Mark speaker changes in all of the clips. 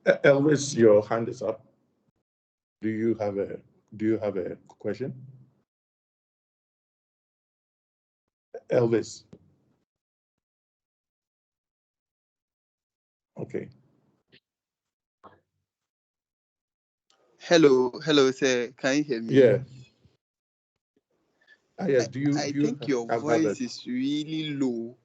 Speaker 1: Elvis, your hand is up. Do you have a question? Elvis. Okay.
Speaker 2: Hello, sir. Can you hear me?
Speaker 1: Yeah. Yes.
Speaker 2: I
Speaker 1: Do you
Speaker 2: think your
Speaker 1: have a
Speaker 2: voice is really low.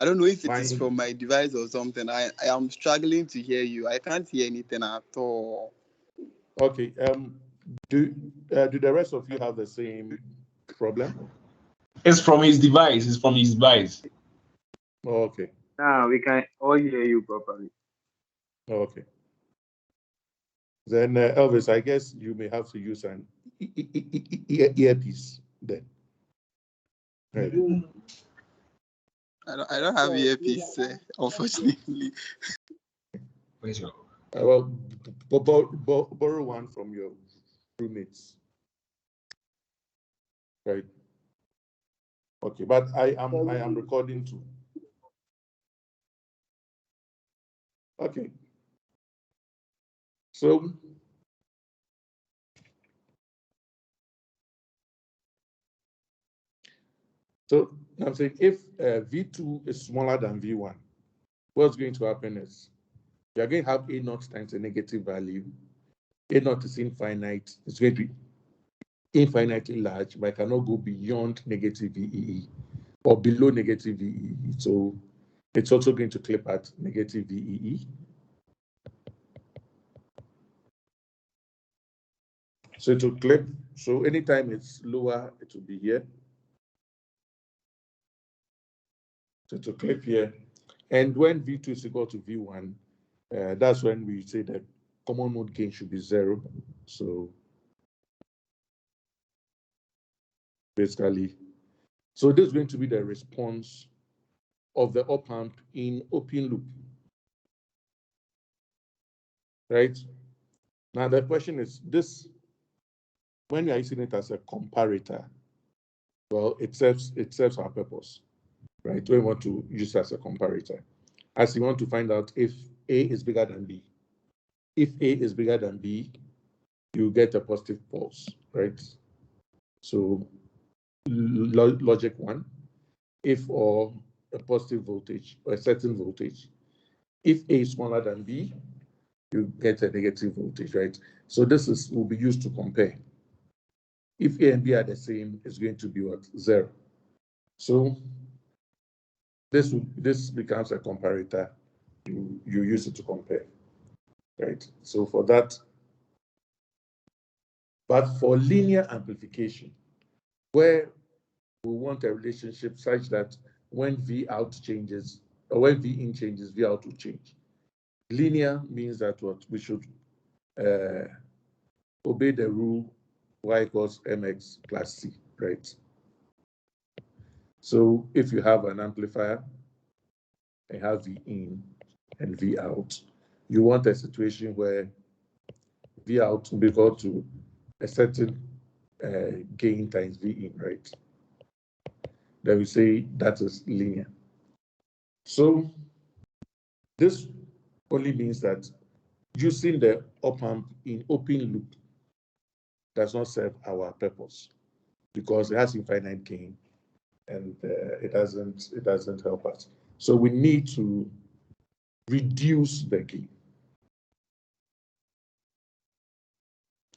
Speaker 2: I don't know if it is
Speaker 1: fine?
Speaker 2: from my device or something. I am struggling to hear you. I can't hear anything at all.
Speaker 1: Okay. Do the rest of you have the same problem?
Speaker 3: It's from his device. It's from his device.
Speaker 1: Oh, okay.
Speaker 4: Now we can all hear you properly.
Speaker 1: Oh, okay. Then Elvis, I guess you may have to use an earpiece then. Right.
Speaker 2: I don't have earpiece, unfortunately.
Speaker 3: Where's your?
Speaker 1: Well, borrow one from your roommates. Right. Okay, but I am recording too. Okay. So I'm saying if V2 is smaller than V1, what's going to happen is you're going to have A naught times a negative value. A naught is infinite. It's going to be infinitely large, but it cannot go beyond negative VEE or below negative VEE. So it's also going to clip at negative VEE. So it will clip. So anytime it's lower, it will be here. So it will clip here. And when V2 is equal to V1, that's when we say that common mode gain should be 0. So basically, so this is going to be the response of the op-amp in open loop. Right? Now the question is this, when you're using it as a comparator, well, it serves our purpose, right? We want to use it as a comparator. As you want to find out if A is bigger than B. If A is bigger than B, you get a positive pulse, right? So logic 1, if or a positive voltage or a certain voltage. If A is smaller than B, you get a negative voltage, right? So this will be used to compare. If A and B are the same, it's going to be what? 0. So this becomes a comparator. You use it to compare, right? So for that, but for linear amplification, where we want a relationship such that when V out changes, or when V in changes, V out will change. Linear means that what we should obey the rule Y equals MX plus C, right? So if you have an amplifier and have V in and V out, you want a situation where V out will be equal to a certain gain times V in, right? Then we say that is linear. So this only means that using the op-amp in open loop does not serve our purpose because it has infinite gain and it doesn't help us. So we need to reduce the gain,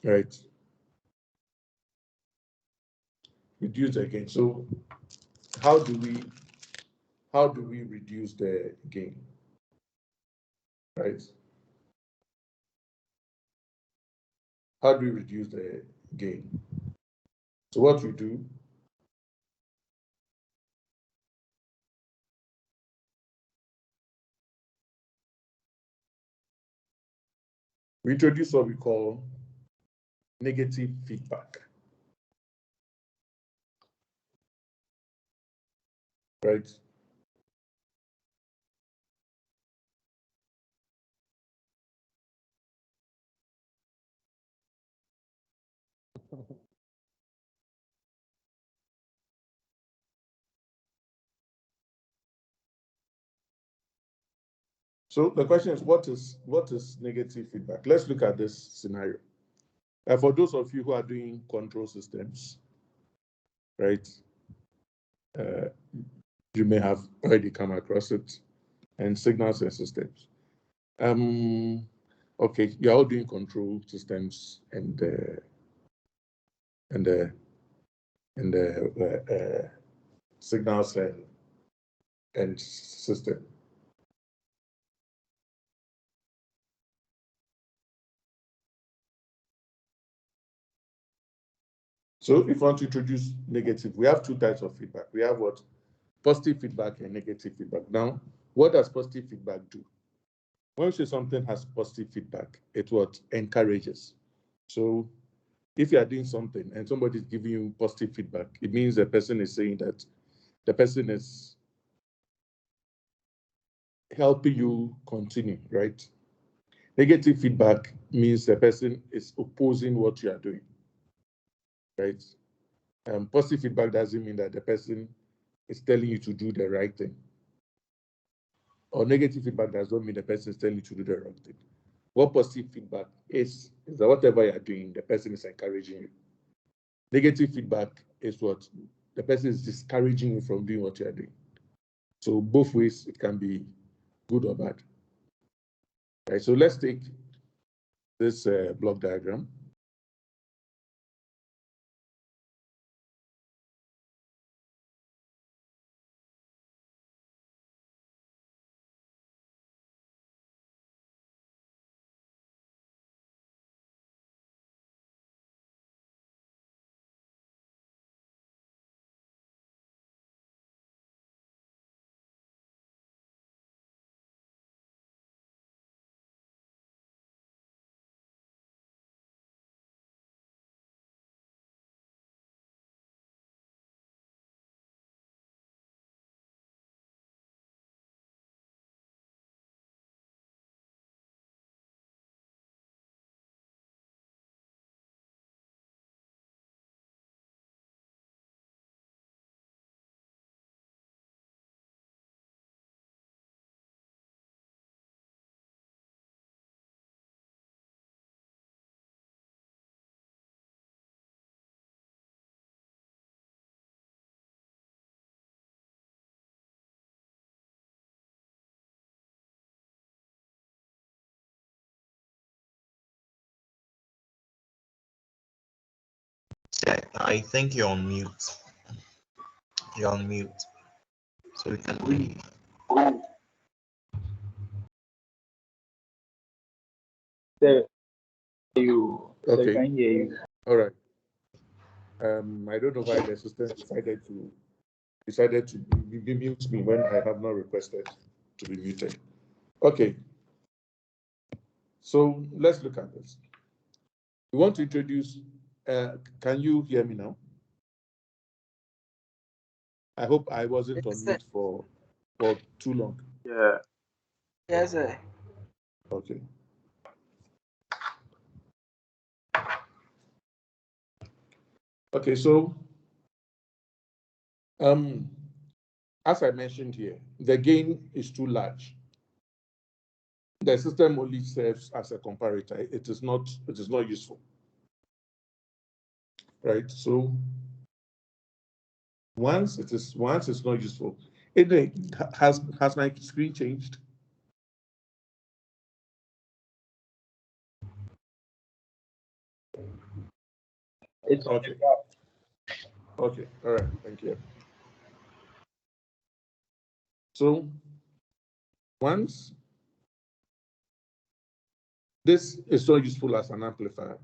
Speaker 1: right? Reduce the gain. So how do we reduce the gain, right? How do we reduce the gain? So what we do, we introduce what we call negative feedback, right? So the question is, what is negative feedback? Let's look at this scenario. For those of you who are doing control systems, right? You may have already come across it, and signals and systems. Okay, you're all doing control systems and signals and system. So if you want to introduce negative, we have two types of feedback. We have what? Positive feedback and negative feedback. Now, what does positive feedback do? When we say something has positive feedback, it what? Encourages. So if you are doing something and somebody is giving you positive feedback, it means the person is saying that the person is helping you continue, right? Negative feedback means the person is opposing what you are doing, right? Positive feedback doesn't mean that the person is telling you to do the right thing. Or negative feedback does not mean the person is telling you to do the wrong thing. What positive feedback is that whatever you are doing, the person is encouraging you. Negative feedback is what? The person is discouraging you from doing what you are doing. So both ways, it can be good or bad. Right, so let's take this block diagram.
Speaker 5: I think you're on mute. You're on mute. So we can leave.
Speaker 4: Sir,
Speaker 1: Okay.
Speaker 4: can hear you.
Speaker 1: All right. I don't know why the system decided to mute me when I have not requested to be muted. Okay. So let's look at this. We want to introduce. Can you hear me now? I hope I wasn't on mute for too long.
Speaker 4: Yeah.
Speaker 6: Yes, sir.
Speaker 1: Okay. Okay, so as I mentioned here, the gain is too large. The system only serves as a comparator. It is not useful. Right? So once it's not useful. Anyway, has my screen changed?
Speaker 4: It's
Speaker 1: Okay. Okay. All right. Thank you. So once this is not useful as an amplifier,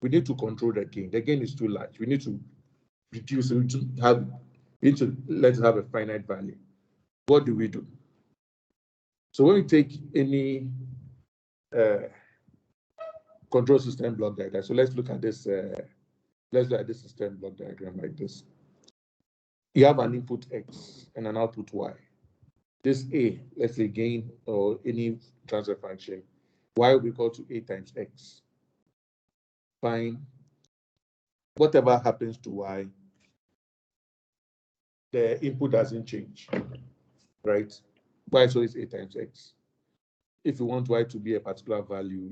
Speaker 1: we need to control the gain. The gain is too large. We need to reduce it we need to let it have a finite value. What do we do? So when we take any control system block diagram, so let's look at this. Let's look at this system block diagram like this. You have an input X and an output Y. This A, let's say gain or any transfer function, Y will be equal to A times X. Fine. Whatever happens to Y, the input doesn't change, right? Y is always A times X. if you want y to be a particular value,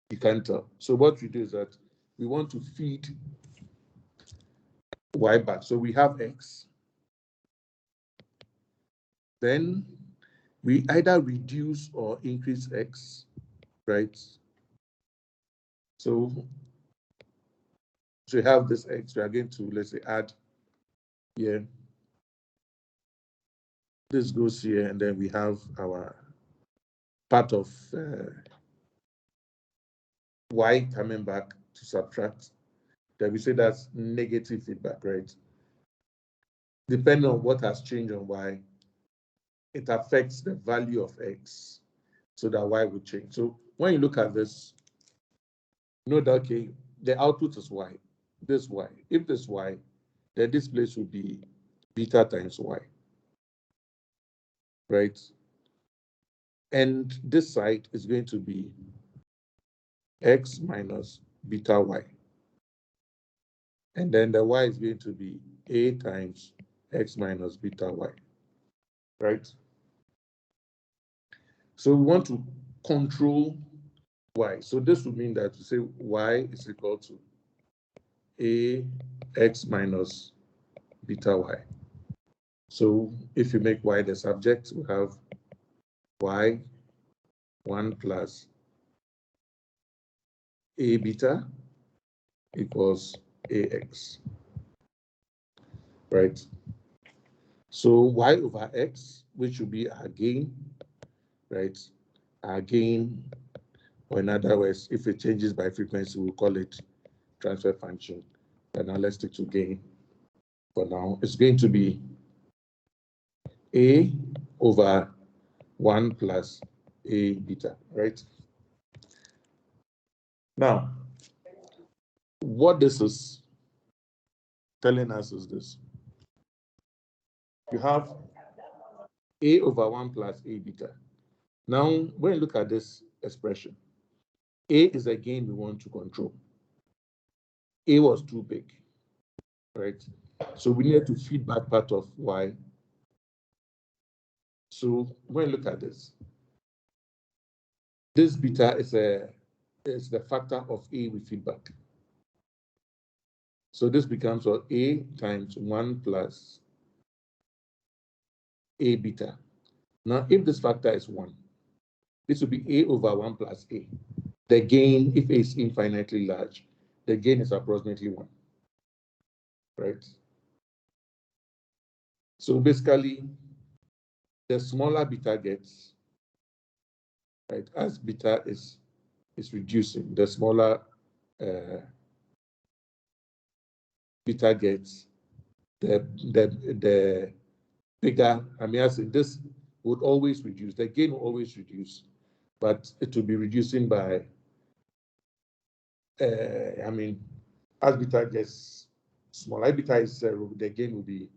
Speaker 1: you can't tell. So what we do is that we want to feed y back. So we have x. Then we either reduce or increase x, right? So we have this x. We are going to, let's say, add here. This goes here, and then we have our part of y coming back to subtract. Then we say that's negative feedback, right? Depending on what has changed on y, it affects the value of x, so that y will change. So when you look at this, know that, okay, the output is y, this y. If this y, then this place will be beta times y, right? And this side is going to be x minus beta y. And then the y is going to be a times x minus beta y, right? So we want to control y. So this would mean that we say y is equal to a x minus beta y. So if you make y the subject, we have y 1 plus a beta equals ax, right? So y over x, which will be our gain, right? Our gain, or in other words, if it changes by frequency, we'll call it transfer function. But now let's stick to gain for now. It's going to be a over 1 plus a beta, right? Now, what this is telling us is this. You have a over 1 plus a beta. Now, when you look at this expression, a is a gain we want to control. A was too big, right? So we needed to feed back part of y. So when you look at this beta is the factor of a we feed back. So this becomes what, a times 1 plus a beta. Now, if this factor is 1, this will be a over 1 plus a. The gain, if a is infinitely large, the gain is approximately 1, right? So basically, the smaller beta gets, right, as beta is reducing, the smaller beta gets, the bigger, I mean, as in this would always reduce, the gain will always reduce, but it will be reducing by, I mean, as beta gets smaller, beta is 0, the gain will be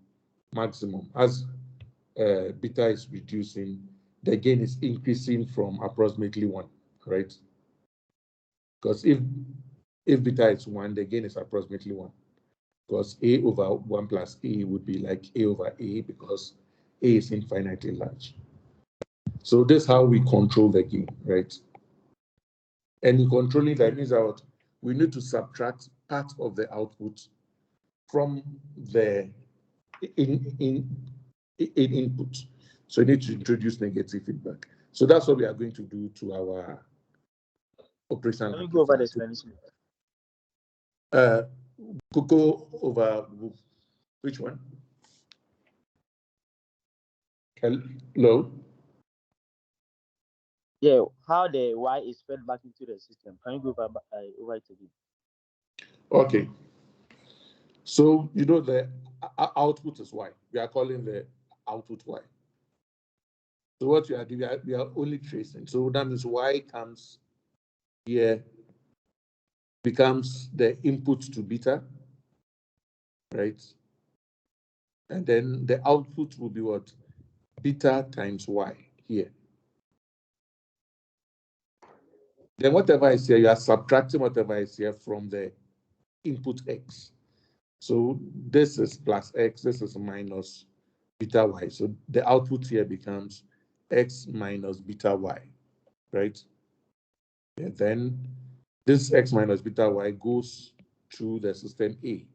Speaker 1: maximum. As beta is reducing, the gain is increasing from approximately 1, right? Because if beta is 1, the gain is approximately 1. Because a over 1 plus a would be like a over a, because a is infinitely large. So this is how we control the gain, right? And in controlling that means that we need to subtract part of the output from the input. So you need to introduce negative feedback. So that's what we are going to do to our operational
Speaker 4: Can you go over the
Speaker 1: amplifier.
Speaker 4: explanation?
Speaker 1: Cocoa over which one? Hello?
Speaker 4: Yeah, how the y is fed back into the system. Can you go over it again?
Speaker 1: Okay. So you know the output is y. We are calling the output y. So what we are doing, we are only tracing. So that means y comes here, becomes the input to beta, right? And then the output will be what? Beta times y here. Then whatever is here, you are subtracting whatever is here from the input x. So this is plus x, this is minus beta y. So the output here becomes x minus beta y. right? And then this x minus beta y goes through the system A.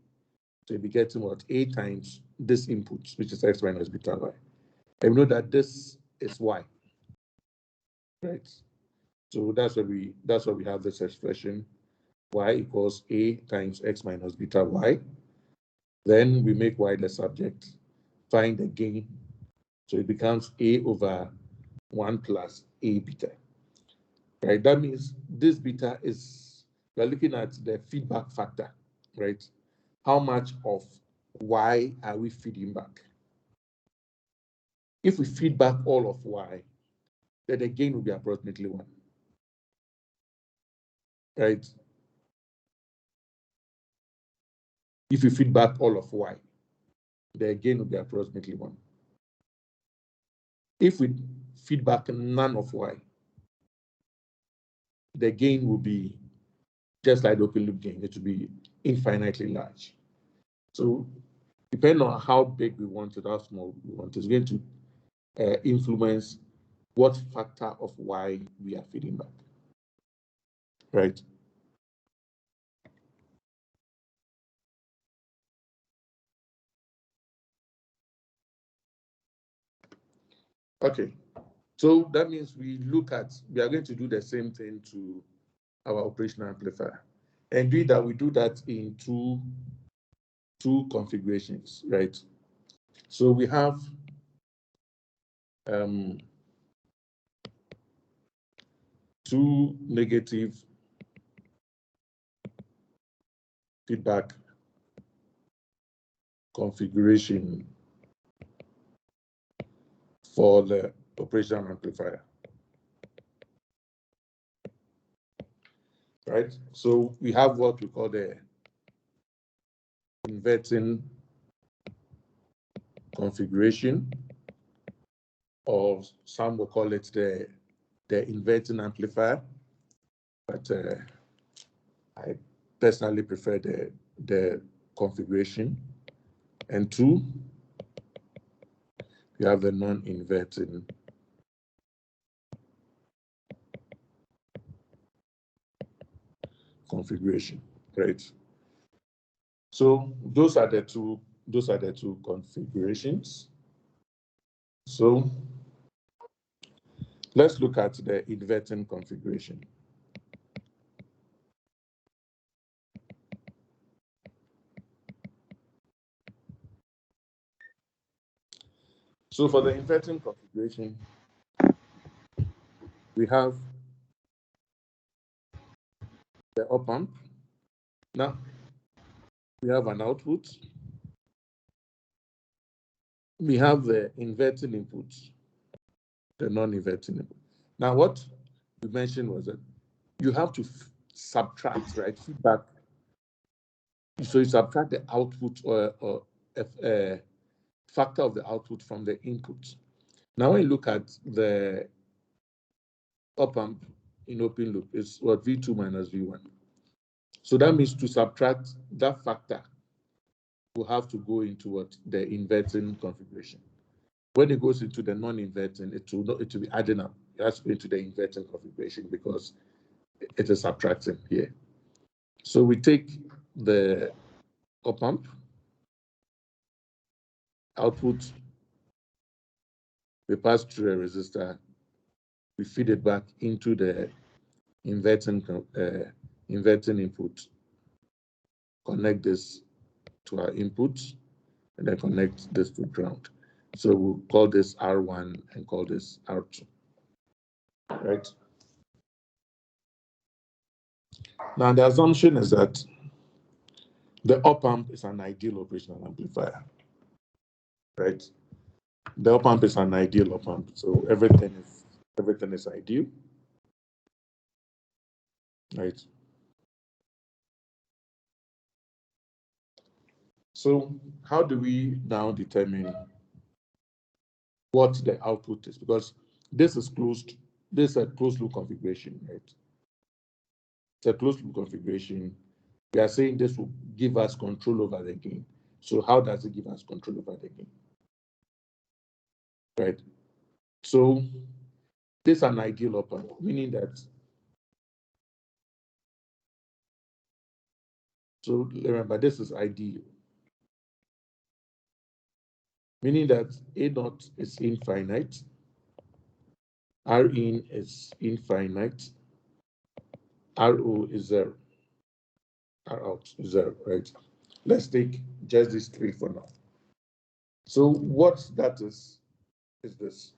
Speaker 1: So you'll be getting what? A times this input, which is x minus beta y. And we know that this is y, right? So that's why we have this expression, y equals A times x minus beta y. Then we make y the subject, find the gain. So it becomes A over 1 plus A beta, right? That means this beta is, we're looking at the feedback factor, right? How much of y are we feeding back? If we feed back all of y, then the gain will be approximately 1, right? If you feed back all of y, the gain will be approximately 1. If we feed back none of y, the gain will be just like the open loop gain. It will be infinitely large. So depending on how big we want it, how small we want, it's going to influence what factor of y we are feeding back, right? Okay, so that means we are going to do the same thing to our operational amplifier. And we do that in two configurations, right? So we have two negative feedback configuration for the operational amplifier, right? So we have what we call the inverting configuration, or some will call it the inverting amplifier, but I personally prefer the configuration. And two, you have the non-inverting configuration, right? So those are the two configurations. So let's look at the inverting configuration. So for the inverting configuration, we have the op-amp. Now we have an output. We have the inverting input, the non-inverting input. Now what we mentioned was that you have to subtract, right? Feedback. So you subtract the output or a factor of the output from the input. Now when you look at the op-amp in open loop, it's what V2 minus V1. So that means to subtract that factor, we'll have to go into what the inverting configuration. When it goes into the non-inverting, it will be adding up. It has to go into the inverting configuration because it is subtracting here. So we take the op-amp output, we pass through a resistor, we feed it back into the inverting input, connect this to our input, and then connect this to ground. So we'll call this R1 and call this R2, right? Now the assumption is that the op-amp is an ideal operational amplifier, right? The op-amp is an ideal op-amp, so everything is ideal, right? So how do we now determine what the output is? Because this is a closed loop configuration, right? It's a closed loop configuration. We are saying this will give us control over the gain. So how does it give us control over the gain? Right. So this is an ideal operand, meaning that, so remember, this is ideal, meaning that A naught is infinite, R in is infinite, RO is 0, R out is 0, right? Let's take just these three for now. So what that is this.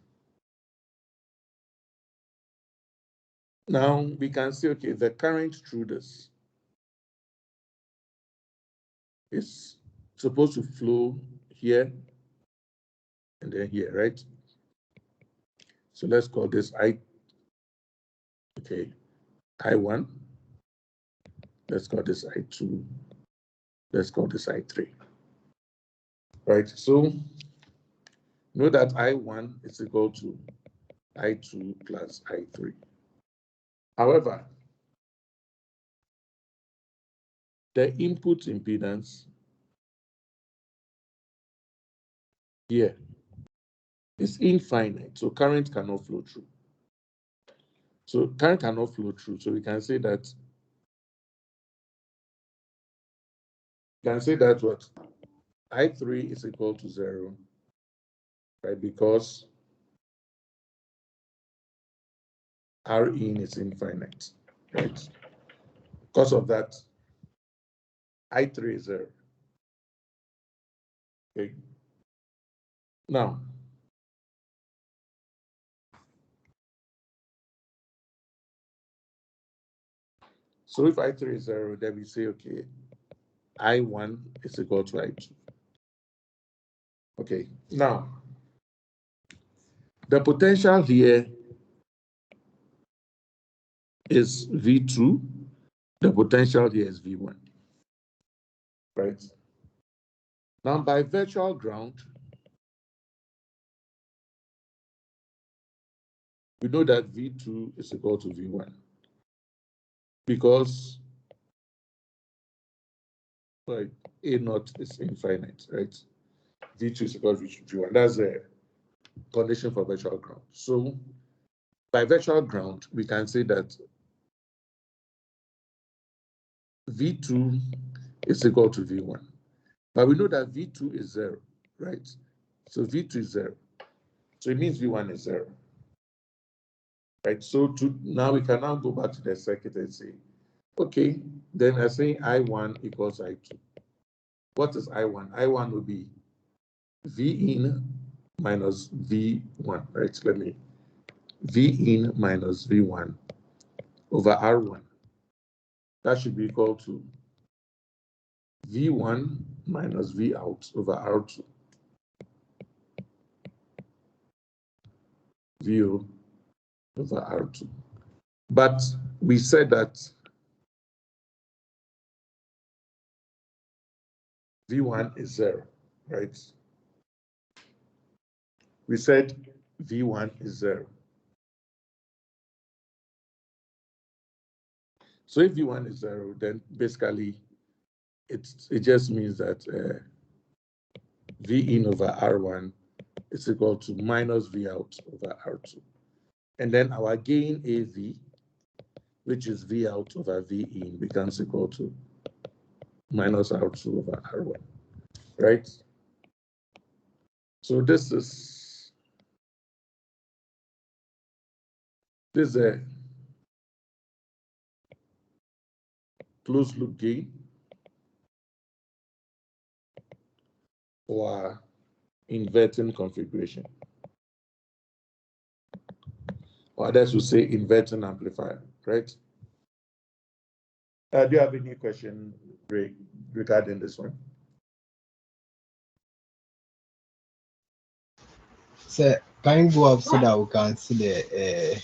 Speaker 1: Now we can say, okay, the current through this is supposed to flow here and then here, right? So let's call this I1. Let's call this I2. Let's call this I3. Right, so know that I1 is equal to I2 plus I3. However, the input impedance here is infinite, so current cannot flow through. So current cannot flow through, so we can say that what? I3 is equal to 0, right? Because R in is infinite, right? Because of that, I3 is 0. Okay. Now, so if I3 is 0, then we say, okay, I1 is equal to I2. Okay, now, the potential here is V2. The potential here is V1, right? Now, by virtual ground, we know that V2 is equal to V1 because like A naught is infinite, right? V2 is equal to V1. That's the condition for virtual ground. So by virtual ground, we can say that V2 is equal to V1. But we know that V2 is 0, right? So V2 is 0. So it means V1 is 0. Right? So now we can now go back to the circuit and say, okay, then I say I1 equals I2. What is I1? I1 will be V in minus V1, right? V in minus V1 over R1. That should be equal to V1 minus V out over R2. VO over R2. But we said that V1 is 0, right? We said V1 is 0. So if V1 is 0, then basically it just means that V in over R1 is equal to minus V out over R2. And then our gain AV, which is V out over V in, becomes equal to minus R2 over R1, right? So this is a closed loop gain or inverting configuration. Or others would say inverting amplifier, right? Do you have any question regarding this one?
Speaker 6: So can you go up so that we can see the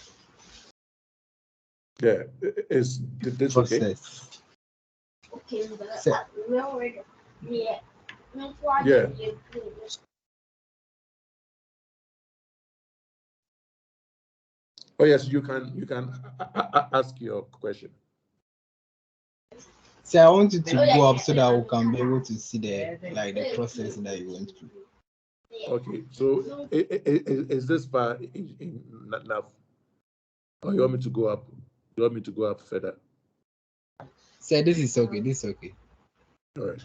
Speaker 1: Yeah, is this
Speaker 6: process?
Speaker 1: Okay?
Speaker 6: So,
Speaker 1: Yeah. Oh yes, you can ask your question.
Speaker 6: so I want you to go up so that we can be able to see the process that you went through.
Speaker 1: Okay, so is this far enough? Or you want me to go up? You want me to go up further?
Speaker 6: Sir, this is okay. This is okay.
Speaker 1: All right.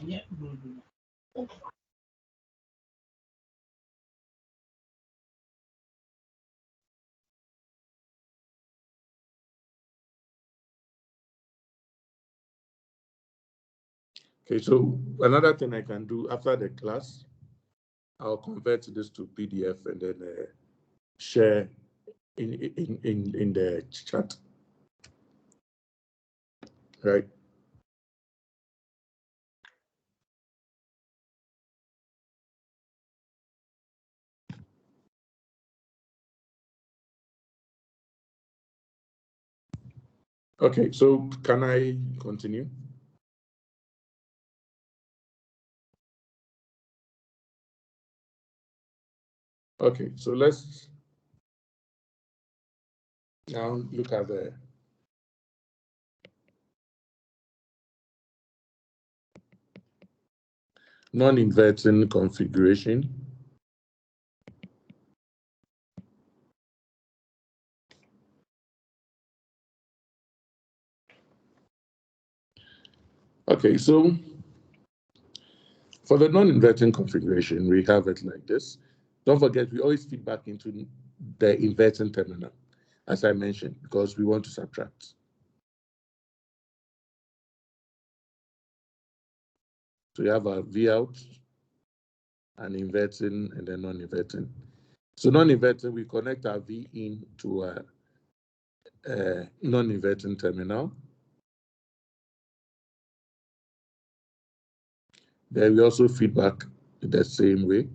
Speaker 1: Okay, so another thing I can do after the class, I'll convert this to PDF and then share in the chat. Right. Okay, so can I continue? Okay, so let's now look at the non-inverting configuration. Okay, so for the non-inverting configuration, we have it like this. Don't forget, we always feed back into the inverting terminal, as I mentioned, because we want to subtract. So you have a V out, an inverting, and then non-inverting. So non-inverting, we connect our V in to a non-inverting terminal. Then we also feed back the same way.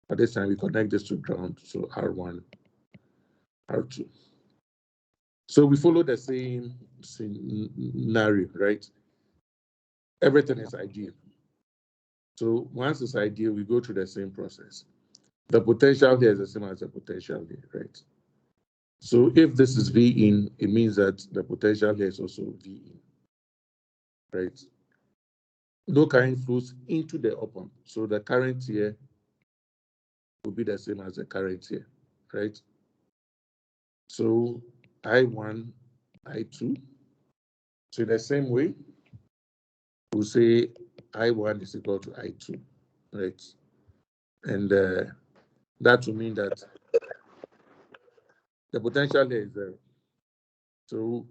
Speaker 1: At this time, we connect this to ground, so R1, R2. So we follow the same scenario, right? Everything is ideal. So once it's ideal, we go through the same process. The potential here is the same as the potential here, right? So if this is V in, it means that the potential here is also V in, right? No current flows into the Opamp. So the current here will be the same as the current here, right? So I1, I2. So in the same way, we'll say I1 is equal to I2, right? And that will mean that the potential here is 0. So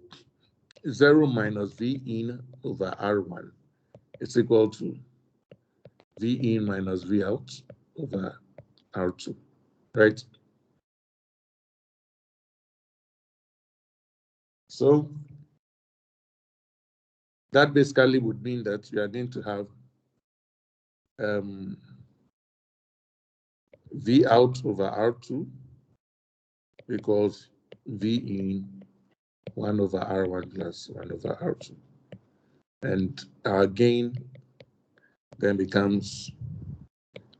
Speaker 1: 0 minus V in over R1 is equal to V in minus V out over R2, right? So that basically would mean that we are going to have V out over R2 equals V in 1 over R1 plus 1 over R2. And our gain then becomes,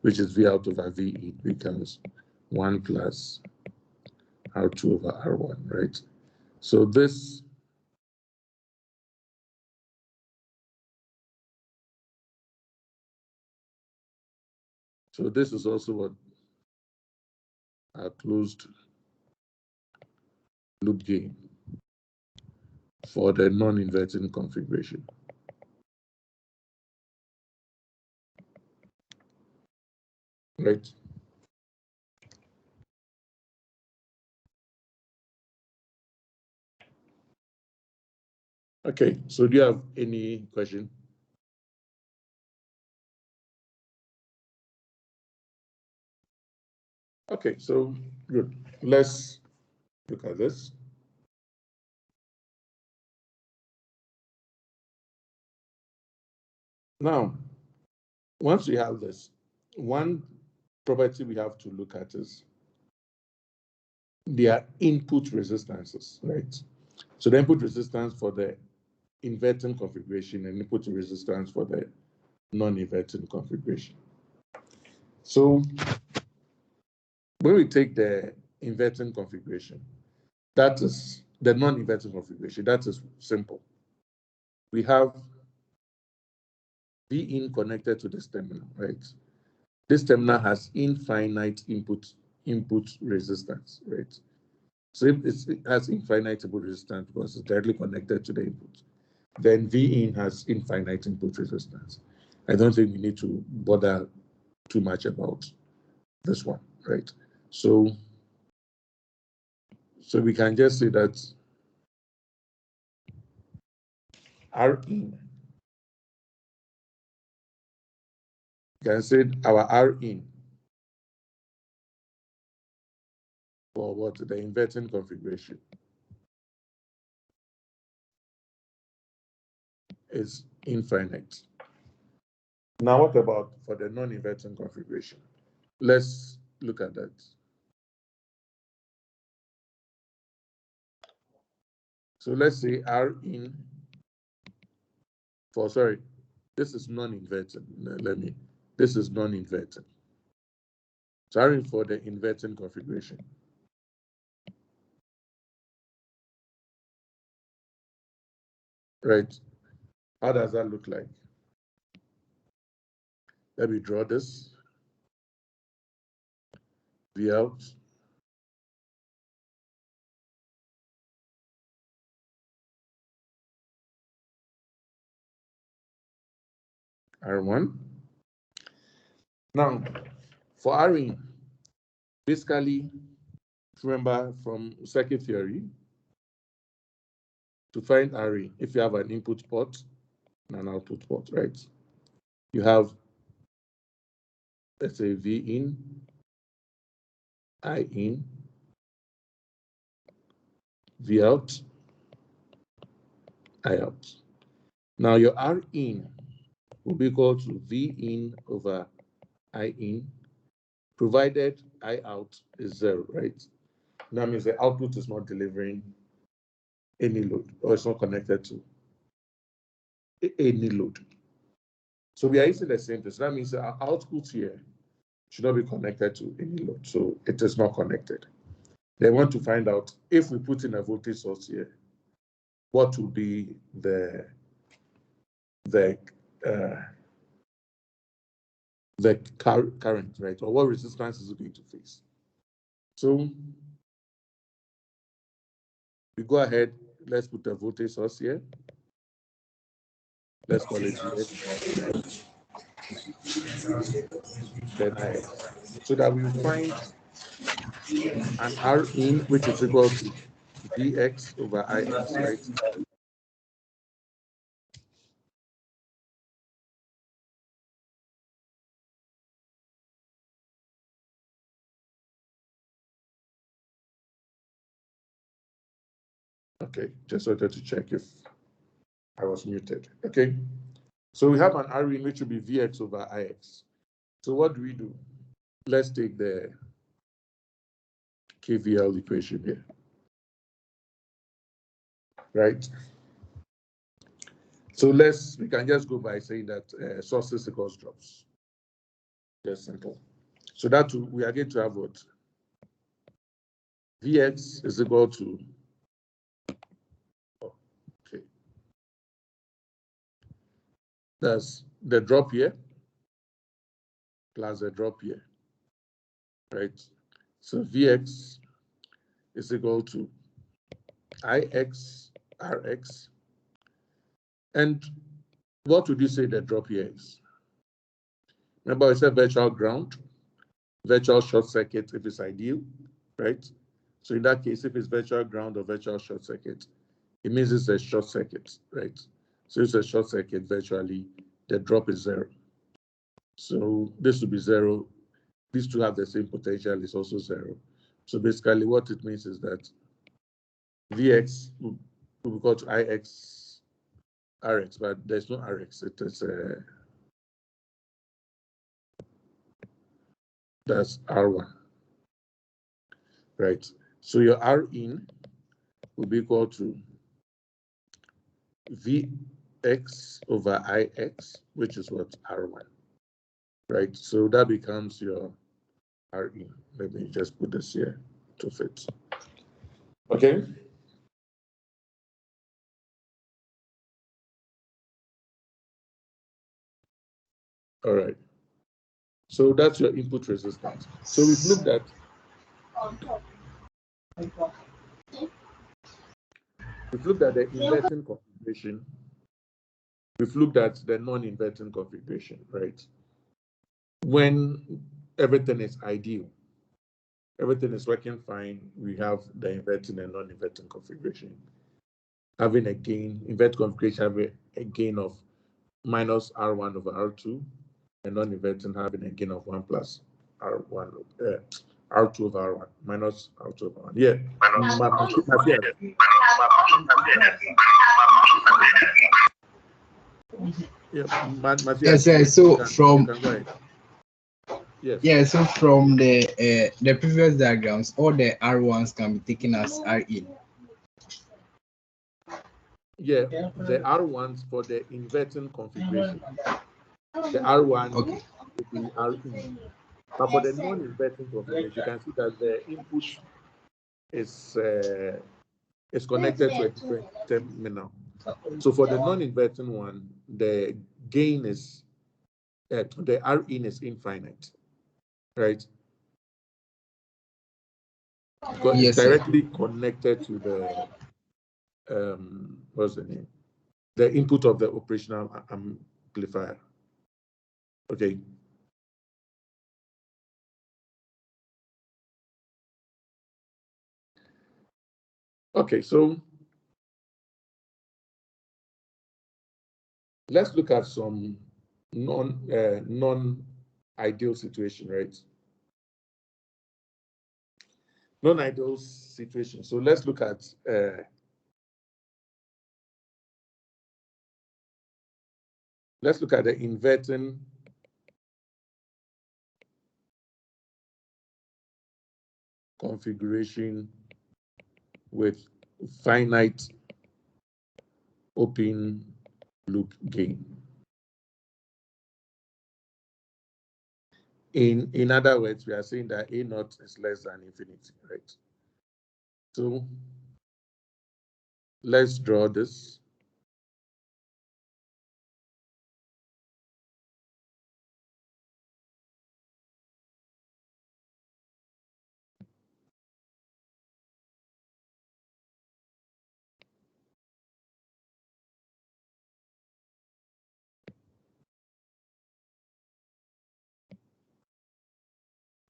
Speaker 1: which is V out over V in, becomes 1 plus R2 over R1, right? So this is also what our closed loop gain for the non-inverting configuration. Right. Okay, so do you have any question? Okay, so good. Let's look at this. Now, once we have this, one property we have to look at is their input resistances, right? So the input resistance for the inverting configuration and input resistance for the non-inverting configuration. So when we take the inverting configuration, that is the non-inverting configuration, that is simple. We have V in connected to this terminal, right? This terminal has infinite input input resistance, right? So if it has infinite input resistance because it's directly connected to the input, then V in has infinite input resistance. I don't think we need to bother too much about this one, right? So we can just say that R in, you can say our R in for what? The inverting configuration is infinite. Now, what about for the non-inverting configuration? Let's look at that. So let's say R in for, sorry, this is non-inverting. This is non-inverting. So R in for the inverting configuration. Right? How does that look like? Let me draw this. V out. R1. Now, for R in, basically, remember from circuit theory, to find R in, if you have an input port and an output port, right? You have, let's say, V in, I in, V out, I out. Now your R in will be equal to V in over I in, provided I out is 0, right? That means the output is not delivering any load, or it's not connected to any load. So we are using the same thing. So that means our output here should not be connected to any load. So it is not connected. They want to find out if we put in a voltage source here, what will be the current, right? Or what resistance is it going to face? So we go ahead, let's put the voltage source here. Let's call it Vx, then Ix. So that we will find an R in which is equal to Vx over Ix, right? Okay, just wanted to check if I was muted. Okay, so we have an R in which will be Vx over Ix. So what do we do? Let's take the KVL equation here, right? So we can just go by saying that sources equals drops. Just simple. So that we are going to have what? Vx is equal to, okay, that's the drop here plus the drop here, right? So Vx is equal to Ix Rx. And what would you say the drop here is? Remember, it's a virtual ground, virtual short circuit if it's ideal, right? So in that case, if it's virtual ground or virtual short circuit, it means it's a short circuit, right? So it's a short circuit virtually, the drop is 0. So this will be 0. These two have the same potential, is also 0. So basically what it means is that Vx will be equal to Ix Rx, but there's no Rx. It is that's R1, right? So your R in will be equal to Vx over Ix, which is what? R1, right? So that becomes your R in. Let me just put this here to fit. Okay. All right. So that's your input resistance. So we've looked at We've looked at the inverting configuration. We've looked at the non-inverting configuration, right? When everything is ideal, everything is working fine, we have the inverting and non-inverting configuration. Having a gain, invert configuration having a gain of minus R1 over R2, and non-inverting having a gain of 1 plus R1, R2 over R1, minus R2 over 1. Yeah.
Speaker 6: Yes, sir. So from
Speaker 1: yes.
Speaker 6: Yeah, so from the previous diagrams, all the R1s can be taken as RE.
Speaker 1: Yeah, the R1s for the inverting configuration. The R1 will be RE. But for the non-inverting configuration, you can see that the input is connected to a different terminal. So for the non-inverting one, the gain is the Rin is infinite, right? Because
Speaker 6: Yes,
Speaker 1: it's directly connected to the what's the name? The input of the operational amplifier. Okay. Okay, so let's look at some non-ideal situation, right? Non-ideal situation. So let's look at the inverting configuration with finite open loop gain. In other words, we are saying that A naught is less than infinity, right? So let's draw this.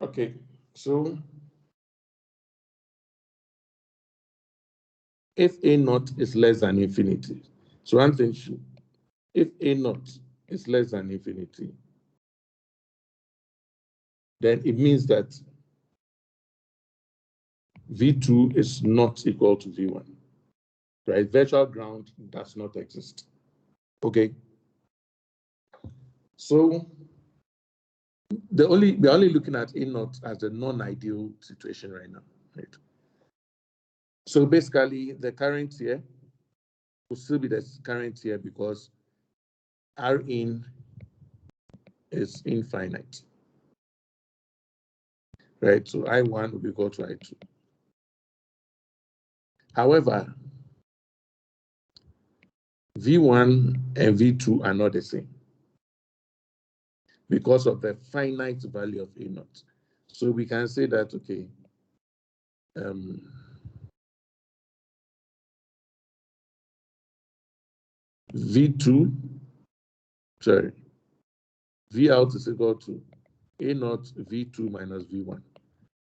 Speaker 1: Okay, so if A naught is less than infinity, so one thing, if A naught is less than infinity, then it means that V2 is not equal to V1, right? Virtual ground does not exist. Okay. So we're only looking at A naught as a non-ideal situation right now, right? So basically, the current here will still be the current here because R in is infinite, right? So I1 will be equal to I2. However, V1 and V2 are not the same because of the finite value of A naught. So we can say that, okay, V2, sorry, V out is equal to A naught V2 minus V1.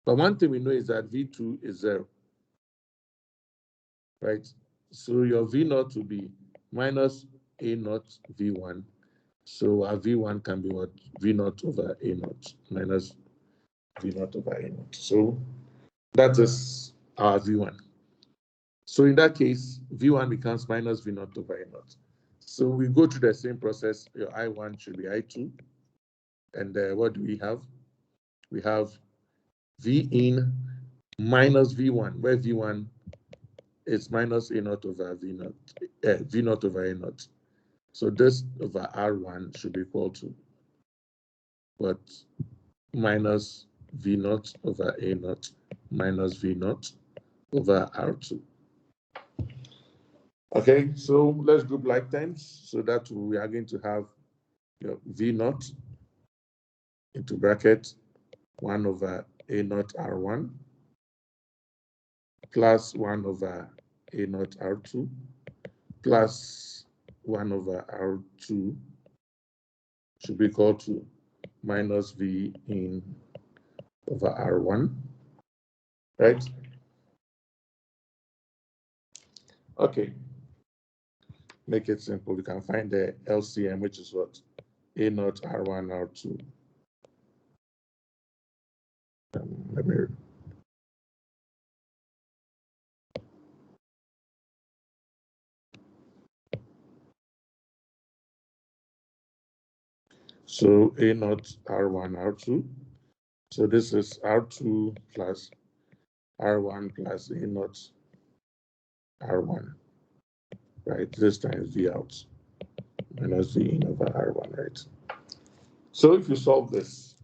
Speaker 1: But one thing we know is that V2 is 0, right? So your V naught will be minus A naught V1. So our V1 can be what? V naught over A naught minus V naught over A naught. So that is our V1. So in that case, V1 becomes minus V naught over A naught. So we go through the same process. Your I1 should be I2. And what do we have? We have V in minus V1, where V1 is minus A naught over V naught, V naught over A naught. So this over R1 should be equal to what? Minus V naught over A naught minus V naught over R2. Okay, so let's group like terms so that we are going to have your V naught into bracket 1 over A naught R1 plus 1 over A naught R2 plus 1 over R2 should be equal to minus V in over R1, right? Okay, make it simple. We can find the LCM, which is what? A naught R1 R2. Let me. So A naught R1 R2. So this is R2 plus R1 plus A naught R1, right? This times V out minus V in over R1, right? So if you solve this,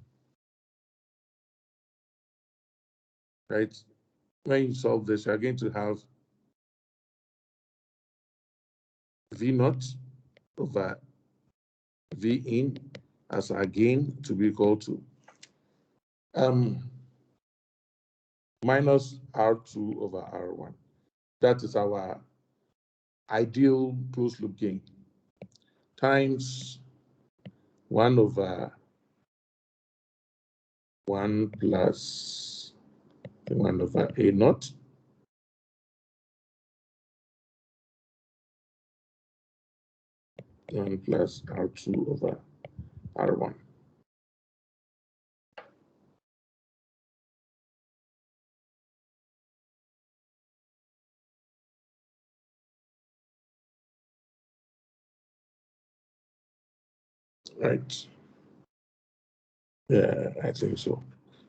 Speaker 1: right? When you solve this, you're going to have V naught over V in as our gain to be equal to minus R2 over R1. That is our ideal closed loop gain times 1 over 1 plus 1 over A naught one plus R2 over R1. Right. Yeah, I think so.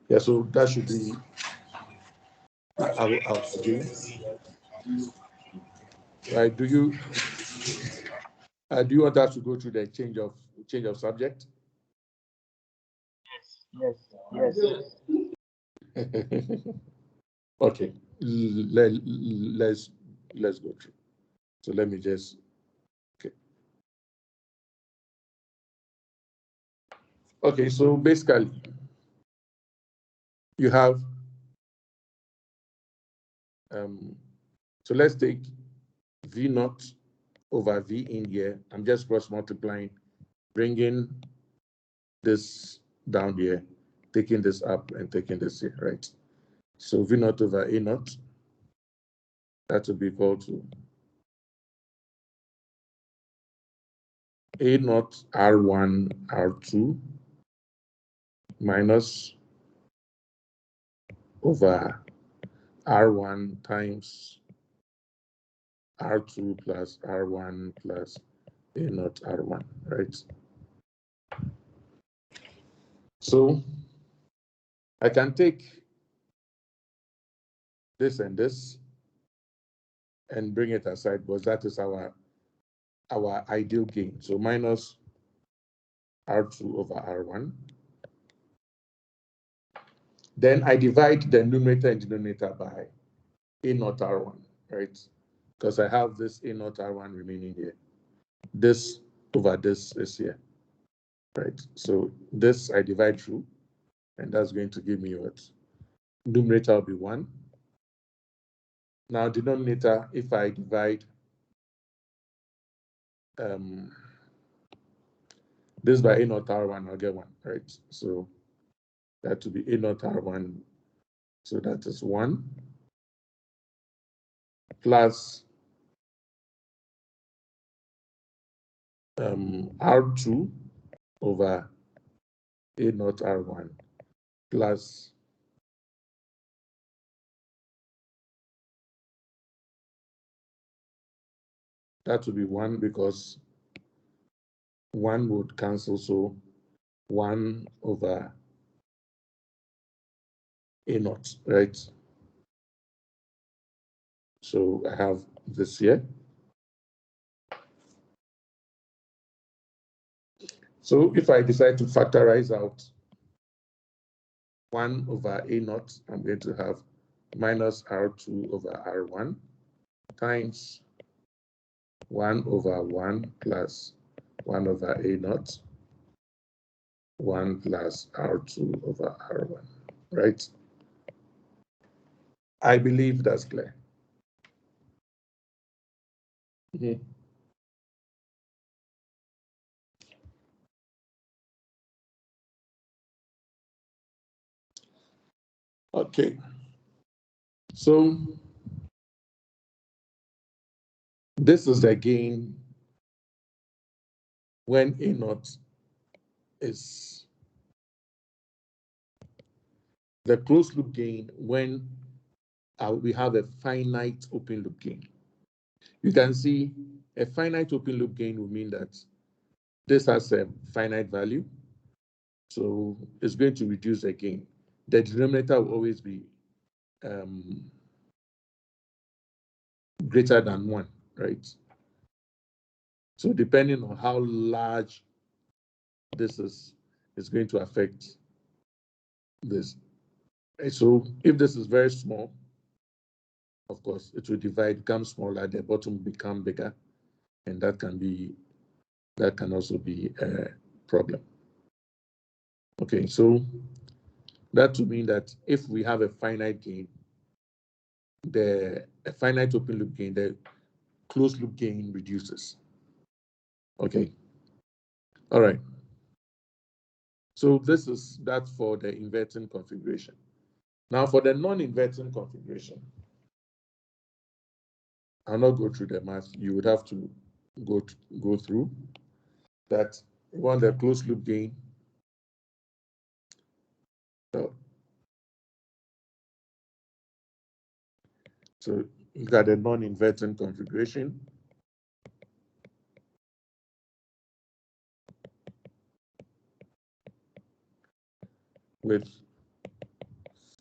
Speaker 1: Yeah, so that should be our gain. Right. Do you want us to go through the change of subject?
Speaker 4: Yes.
Speaker 1: Okay. Let's go through. So let me just okay. Okay, so basically you have so let's take V naught over V in here. I'm just cross multiplying, bringing this down here, taking this up and taking this here, right? So V naught over A naught, that will be equal to A naught R1 R2 minus over R1 times R2 plus R1 plus A naught R1, right? So I can take this and this and bring it aside because that is our ideal gain. So minus R2 over R1. Then I divide the numerator and denominator by A naught R1, right? Because I have this A naught R1 remaining here. This over this is here, right? So this I divide through, and that's going to give me what? Numerator will be 1. Now denominator, if I divide this by A naught R1, I'll get 1, right? So that will be A naught R1. So that is 1 plus R2 over A naught R1 plus that will be 1 because 1 would cancel, so 1 over A naught, right? So I have this here. So if I decide to factorize out 1 over A naught, I'm going to have minus R2 over R1 times 1 over 1 plus 1 over A naught, 1 plus R2 over R1, right? I believe that's clear. Mhm. Okay. So this is the gain when A naught is the closed loop gain when we have a finite open loop gain. You can see a finite open loop gain will mean that this has a finite value, so it's going to reduce the gain. The denominator will always be greater than 1, right? So depending on how large this is going to affect this. So if this is very small, of course, it will divide, become smaller, the bottom will become bigger, and that can also be a problem. Okay, so that would mean that if we have a finite gain, a finite open loop gain, the closed loop gain reduces. Okay, all right. So this is that for the inverting configuration. Now for the non-inverting configuration, I'll not go through the math. You would have to go through that. You want the closed loop gain. So you got a non-inverting configuration. With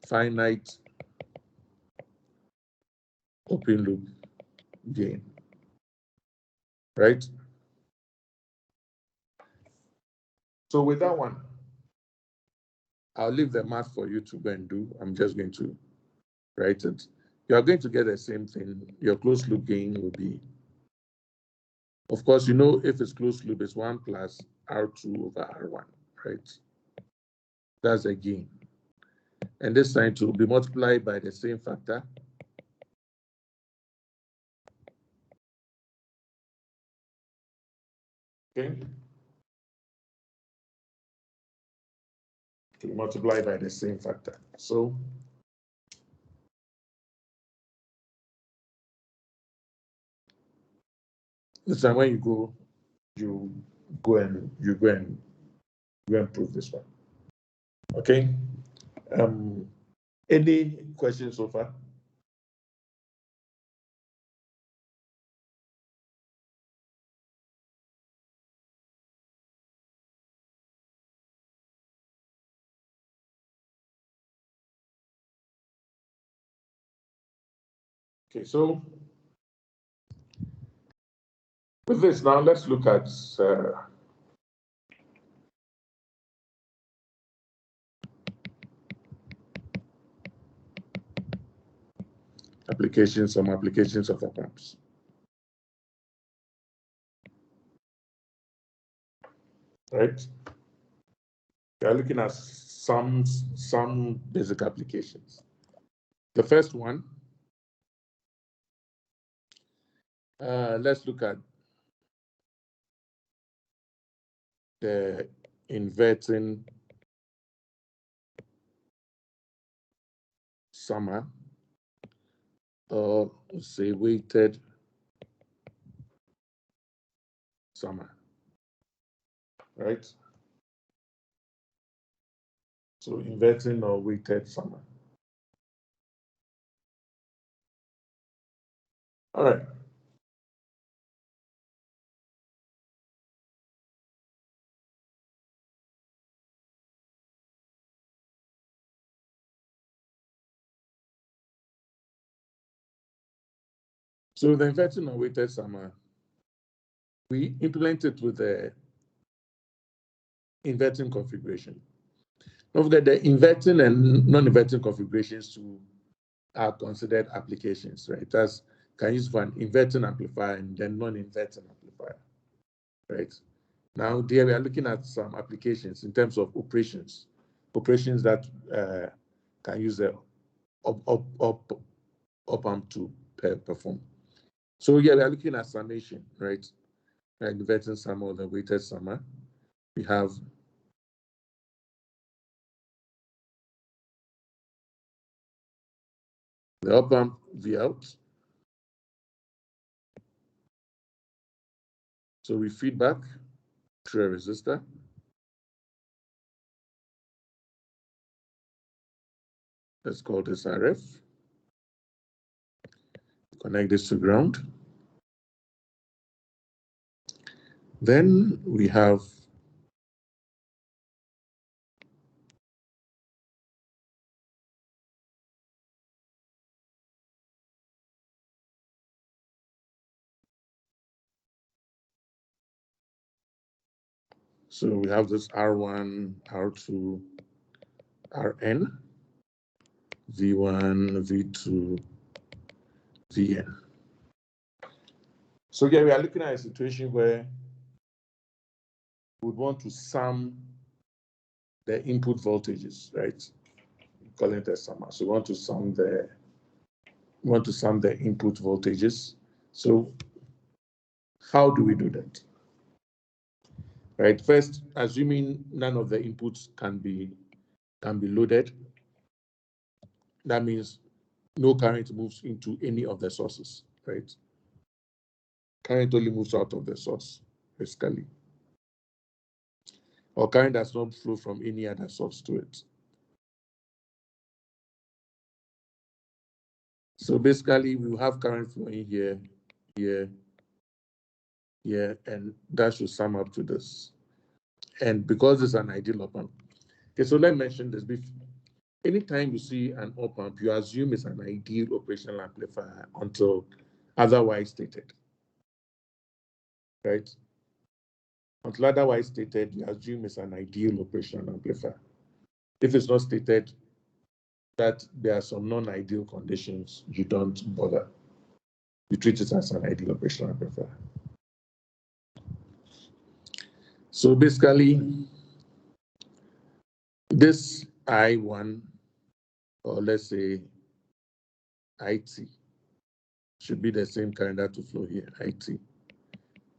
Speaker 1: finite open loop gain, right? So with that one, I'll leave the math for you to go and do. I'm just going to write it. You are going to get the same thing. Your closed loop gain will be, of course, you know, if it's closed loop, it's 1 plus R2 over R1, right? That's a gain. And this time to be multiplied by the same factor. Okay. To multiply by the same factor. So this time when you go and prove this one. Okay. Any questions so far? Okay, so with this now, let's look at some applications of Opamps. Right? We are looking at some basic applications. The first one, let's look at the inverting summer, or say weighted summer, right? So inverting or weighted summer. All right. So the inverting or weighted summer, we implement it with the inverting configuration. Don't forget the inverting and non-inverting configurations too are considered applications, right? That's can use for an inverting amplifier and then non-inverting amplifier, right? Now, there we are looking at some applications in terms of operations that can use the op-amp to perform. So yeah, we are looking at summation, right? And inverting summer or the weighted summer. We have the op-amp V out. So we feed back through a resistor. Let's call this RF. Connect this to ground. Then we have this R1, R2, Rn, V1, V2, Vn. So here we are looking at a situation where we would want to sum the input voltages, right? Calling it a summer. So we want to sum the input voltages. So how do we do that? Right. First, assuming none of the inputs can be loaded, that means no current moves into any of the sources, right? Current only moves out of the source, basically. Or current does not flow from any other source to it. So basically, we will have current flowing here, here, here, and that should sum up to this. And because it's an ideal op-amp. Okay, so let me mention this. Anytime you see an op-amp, you assume it's an ideal operational amplifier until otherwise stated, right? Until otherwise stated, you assume it's an ideal operational amplifier. If it's not stated that there are some non-ideal conditions, you don't bother. You treat it as an ideal operational amplifier. So basically, this I1, or let's say IT, should be the same current that to flow here, IT,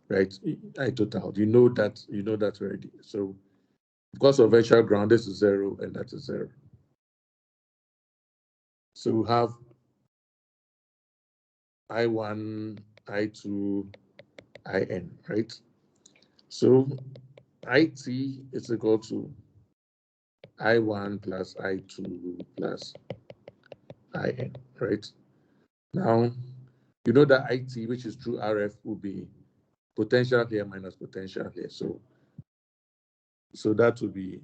Speaker 1: right? I total. You know that already. So because of virtual ground, this is 0 and that is 0. So we have I1, I2, IN, right? So IT is equal to I1 plus I2 plus IN, right? Now, you know that IT, which is through RF, will be potential here minus potential here. So that will be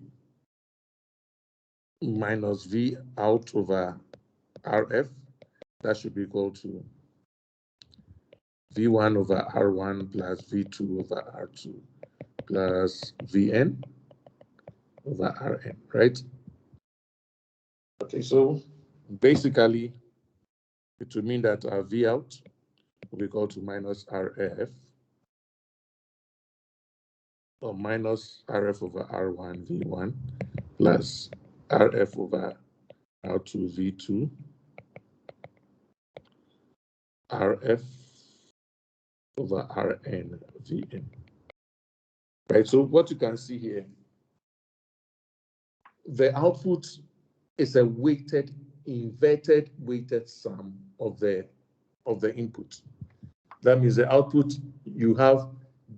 Speaker 1: minus V out over RF. That should be equal to V1 over R1 plus V2 over R2 plus Vn over Rn, right? Okay, so basically, it will mean that our V out will be equal to minus RF, or minus RF over R1 V1 plus RF over R2 V2 RF over Rn Vn. Right, so what you can see here, the output is a inverted weighted sum of the input. That means the output, you have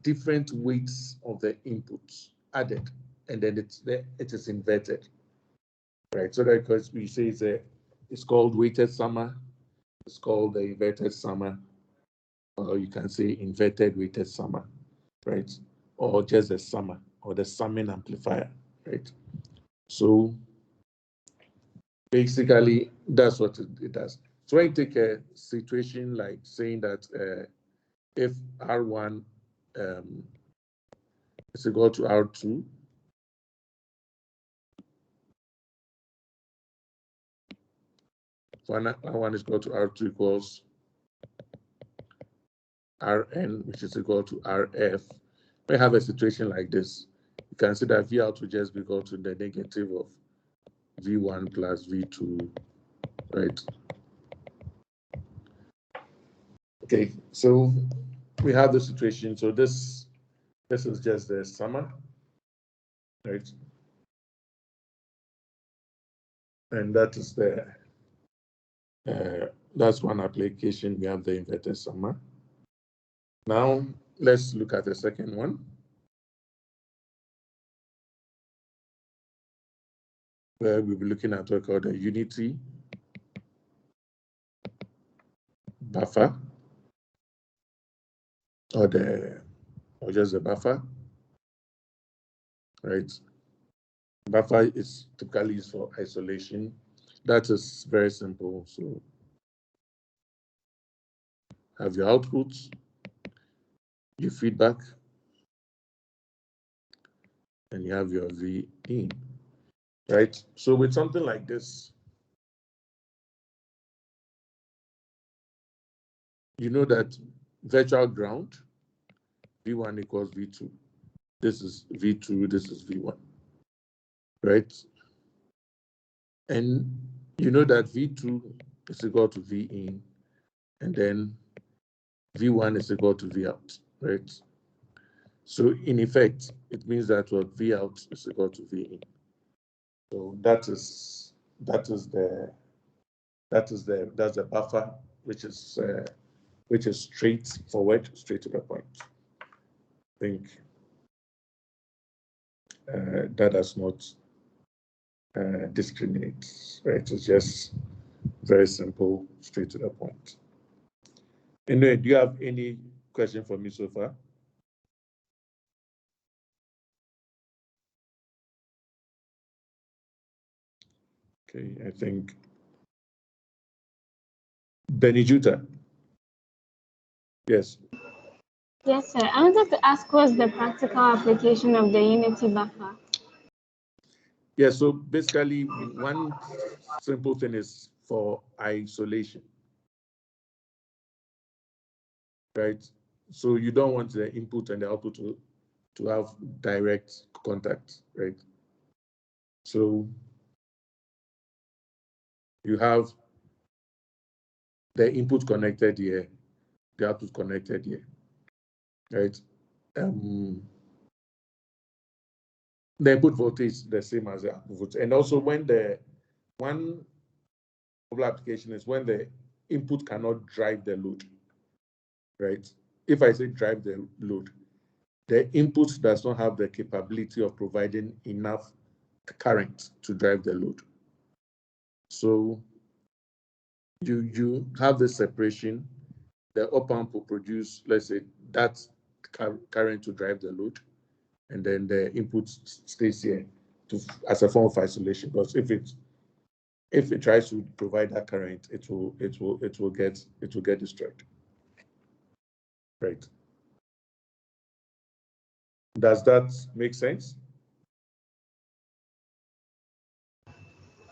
Speaker 1: different weights of the inputs added, and then it is inverted. Right, so that because we say it's called weighted summer, it's called the inverted summer, or you can say inverted weighted summer, right? Or just the summer, or the summing amplifier, right? So basically, that's what it does. So when you take a situation like saying that if R1 is equal to R2, R1 is equal to R2 equals Rn, which is equal to Rf. When you have a situation like this, you can see that V out will just be equal to the negative of V1 plus V2, right? Okay, so we have the situation. So this is just the summer, right? And that is that's one application. We have the inverted summer. Now let's look at the second one, where we'll be looking at what called the unity buffer, or just the buffer, right? Buffer is typically used for isolation. That is very simple. So have your outputs, your feedback, and you have your V in, right? So with something like this, you know that virtual ground, V1 equals V2. This is V2, this is V1, right? And you know that V2 is equal to V in, and then V1 is equal to V out, right? So in effect, it means that what V out is equal to V in. So that's the buffer, which is straightforward, straight to the point. I think that does not discriminate, right? It's just very simple, straight to the point. Anyway, do you have any question for me so far? Okay, I think Benny Juta. Yes.
Speaker 7: Yes, sir. I wanted to ask what's the practical application of the unity buffer?
Speaker 1: Yeah, so basically one simple thing is for isolation, right? So you don't want the input and the output to have direct contact, right? So you have the input connected here, the output connected here, right? The input voltage is the same as the output voltage. And also when the one application is when the input cannot drive the load, right? If I say drive the load, the input does not have the capability of providing enough current to drive the load. So you have the separation. The op-amp will produce, let's say, that current to drive the load, and then the input stays here as a form of isolation. Because if it tries to provide that current, it will get destroyed. Right. Does that make sense?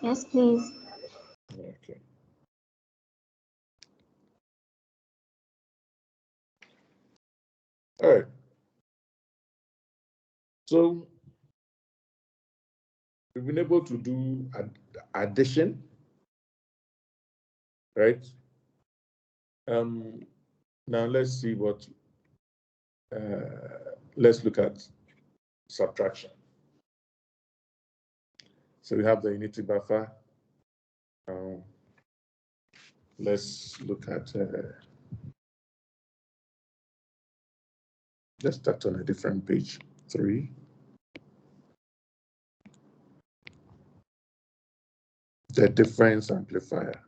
Speaker 7: Yes, please.
Speaker 1: Okay. All right. So we've been able to do addition, right? Now let's see what. Let's look at subtraction. So we have the unity buffer. Let's look at. Let's start on a different page. 3. The difference amplifier.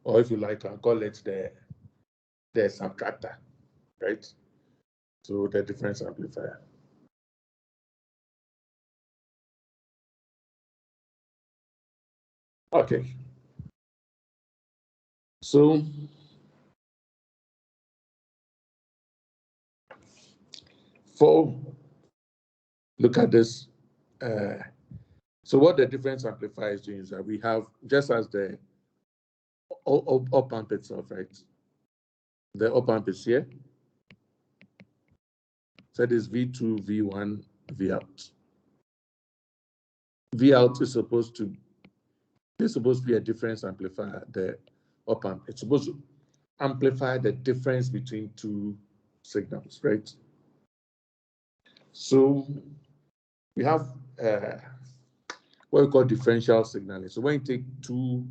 Speaker 1: Or if you like, I'll call it the subtractor, right? So the difference amplifier. Okay. So look at this. So what the difference amplifier is doing is that we have, just as the op-amp itself, right? The op-amp is here. So this V2, V1, V out. V out is supposed to be a difference amplifier, the op amp. It's supposed to amplify the difference between two signals, right? So we have what we call differential signaling. So when you take two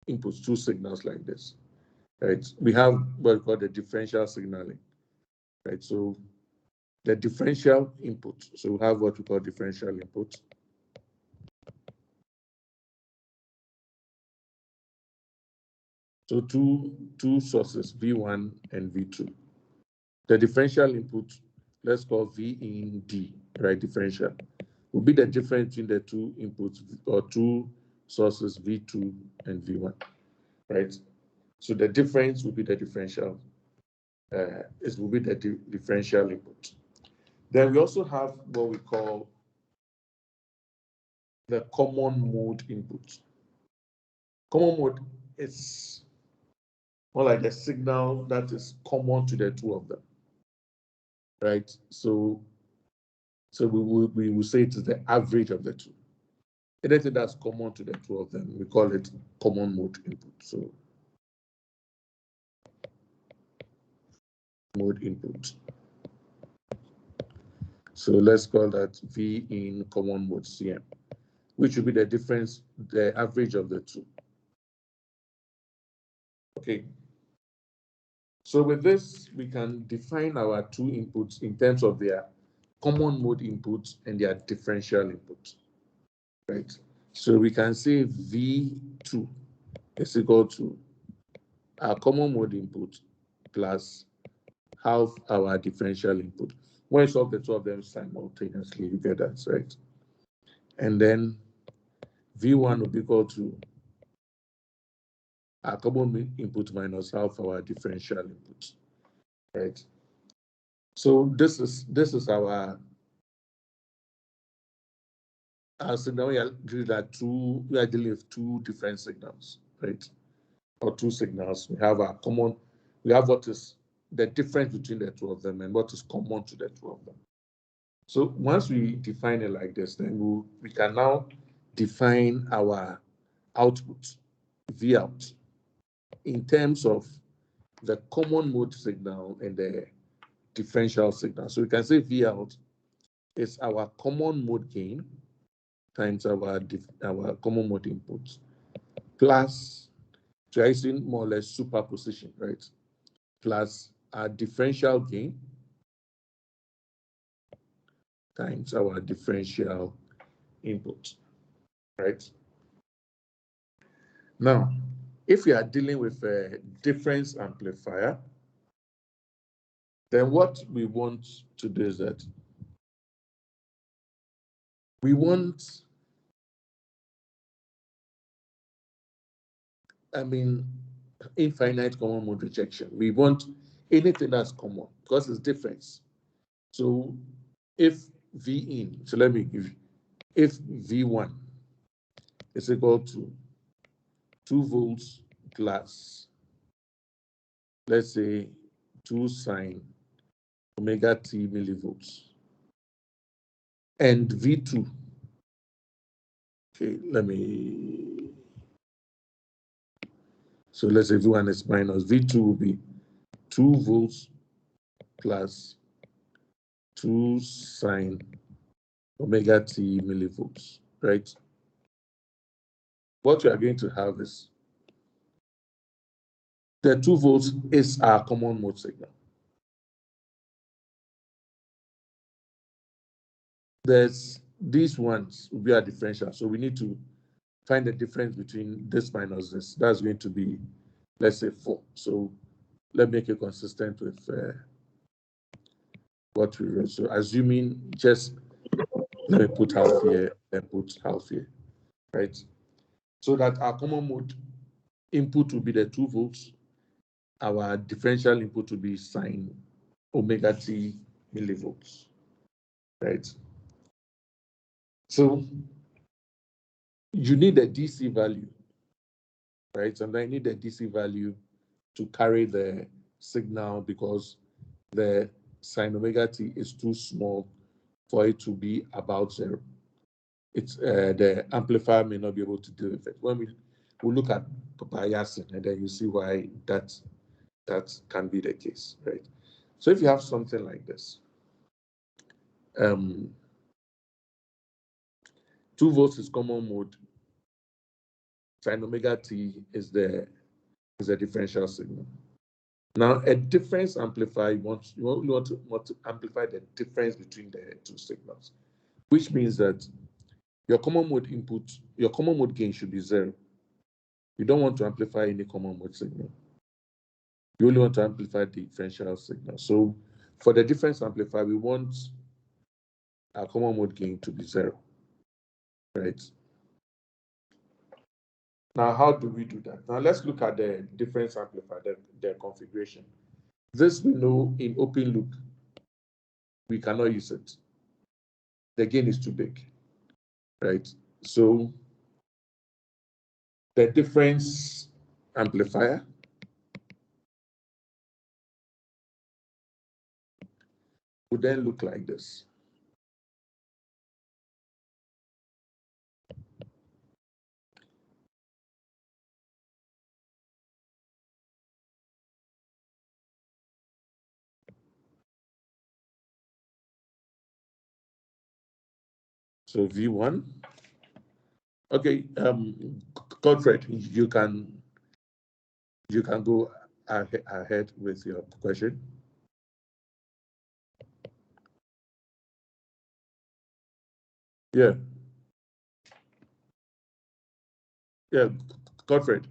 Speaker 1: inputs, two signals like this, right? We have what we call the differential signaling, right? So the differential input. So we have what we call differential input. So two sources, V1 and V2. The differential input, let's call V in D, right? Differential will be the difference between the two inputs or two sources, V2 and V1, right? So the difference will be the differential. It will be the differential input. Then we also have what we call the common mode input. Common mode is more like a signal that is common to the two of them, right? So we will say it is the average of the two. Anything that's common to the two of them, we call it common mode input. So mode input. So let's call that V in common mode CM, which will be the difference, the average of the two. Okay. So with this, we can define our two inputs in terms of their common mode inputs and their differential input, right? So we can say V2 is equal to our common mode input plus half our differential input. When you solve the two of them simultaneously, you get that, right? And then V1 will be equal to our common input minus half our differential input, right? So this is our signal. We are dealing with two different signals, right? Or two signals. We have what is the difference between the two of them and what is common to the two of them. So once we define it like this, then we can now define our output, V out, in terms of the common mode signal and the differential signal. So we can say V out is our common mode gain times our common mode input plus, using more or less superposition, right? Plus our differential gain times our differential input, right? Now, if we are dealing with a difference amplifier, then what we want to do is that we want, infinite common mode rejection. We want anything that's common because it's difference. So if V in, so let me give you, if V1 is equal to 2 volts plus, let's say 2 sine omega t millivolts, and V2, okay, so let's say V1 is minus, V2 will be 2 volts plus 2 sine omega t millivolts, right? What we are going to have is the 2 volts is our common mode signal. These ones will be our differential. So we need to find the difference between this minus this. That's going to be, let's say, 4. So let's make it consistent with what we wrote. So assuming just, let me put half here and put half here, right? So that our common mode input will be the 2 volts. Our differential input will be sine omega t millivolts, right? So you need a DC value, right? And I need a DC value to carry the signal because the sine omega t is too small for it to be about 0. it's the amplifier may not be able to deal with it. When we look at biasing, and then you see why that can be the case, right? So if you have something like this, 2 volts is common mode, sin omega t is the differential signal. Now, a difference amplifier, you want to amplify the difference between the two signals, which means that your common mode input, your common mode gain should be 0. You don't want to amplify any common mode signal. You only want to amplify the differential signal. So for the difference amplifier, we want our common mode gain to be 0, right? Now, how do we do that? Now, let's look at the difference amplifier, the configuration. This we know in open loop, we cannot use it. The gain is too big, right? So the difference amplifier would then look like this. So V1. Okay, Godfred, you can go ahead with your question. Yeah. Yeah, Godfred.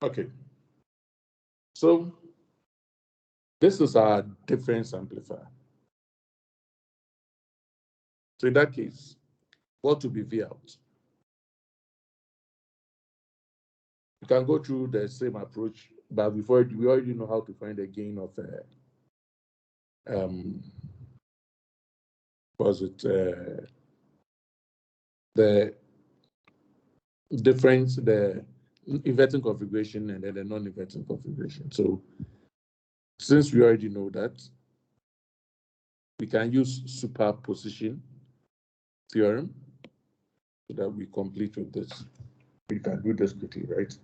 Speaker 1: Okay. So this is our difference amplifier. So in that case, what will be V out? You can go through the same approach, but we already know how to find the gain of the difference, the inverting configuration and then the non-inverting configuration. So since we already know that, we can use superposition theorem so that we complete with this. We can do this quickly, right?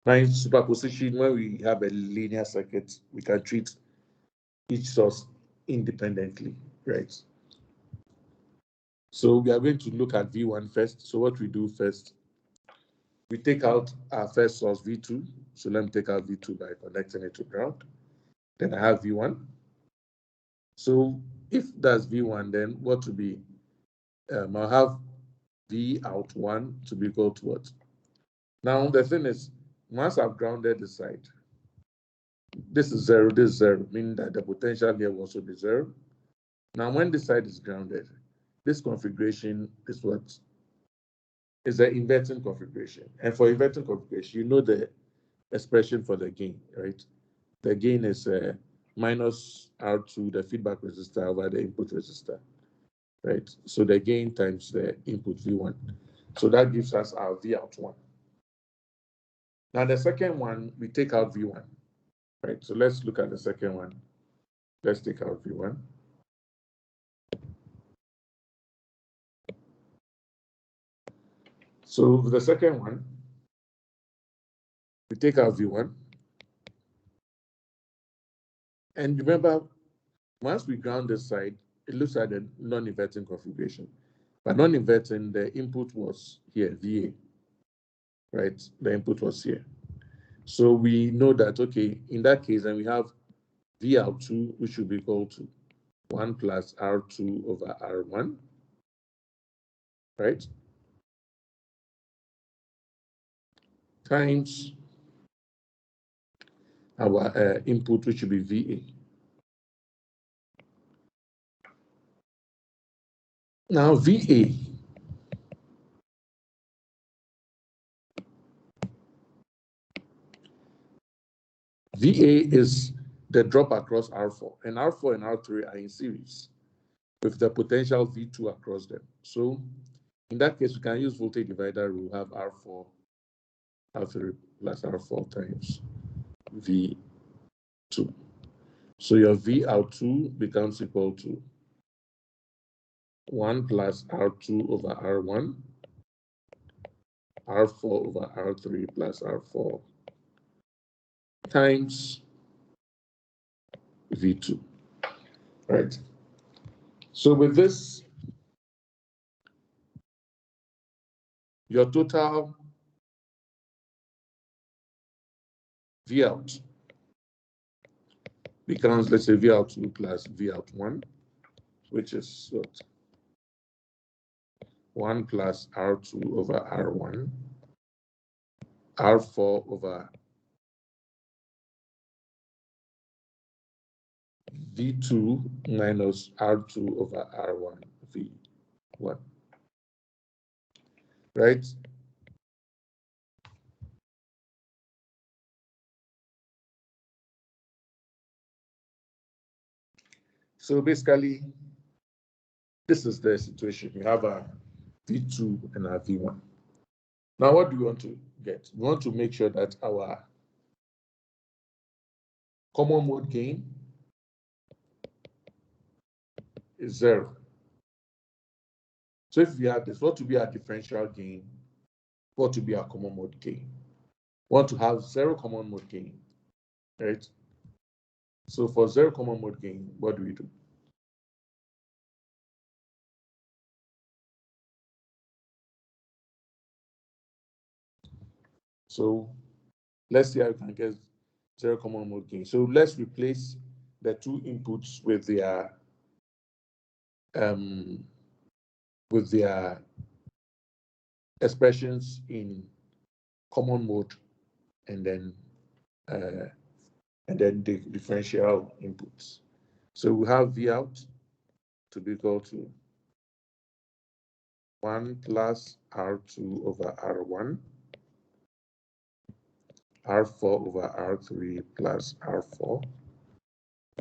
Speaker 1: Now in superposition, when we have a linear circuit, we can treat each source independently, right? So we are going to look at V1 first. So what we do first, we take out our first source V2. So let me take out V2 by connecting it to ground. Then I have V1. So if that's V1, then what will be, I'll have V out 1 to be equal to what? Now the thing is, once I've grounded the side, this is 0, this is 0, meaning that the potential here will also be 0. Now when this side is grounded, this configuration is what? Is the inverting configuration. And for inverting configuration, you know the expression for the gain, right? The gain is minus R2, the feedback resistor, over the input resistor, right? So the gain times the input V1. So that gives us our V out 1. Now the second one, we take out V1, right? So let's look at the second one. Let's take out V1. So the second one, we take out V1. And remember, once we ground this side, it looks like a non-inverting configuration. But non-inverting, the input was here, VA, right? The input was here. So we know that, okay, in that case, then we have V out 2, which should be equal to 1 plus R2 over R1, right? Times our input, which will be VA. Now, VA is the drop across R4, and R4 and R3 are in series with the potential V2 across them. So in that case, we can use voltage divider rule, have R4, R3 plus R4 times V2. So your V out2 becomes equal to 1 plus R2 over R1, R4 over R3 plus R4 times V2, right? So with this, your total V out becomes, let's say, V out2 plus V out1, which is what? 1 plus R2 over R1, R4 over V2 minus R2 over R1, V1, right? So basically, this is the situation. We have a V2 and a V1. Now, what do we want to get? We want to make sure that our common mode gain is 0. So if we have this, what to be our differential gain? What to be our common mode gain? We want to have 0 common mode gain, right? So for 0 common mode gain, what do we do? So let's see how we can get 0 common mode gain. So let's replace the two inputs with their expressions in common mode, and then the differential inputs. So we have V out to be equal to 1 plus R2 over R1, R4 over R3 plus R4.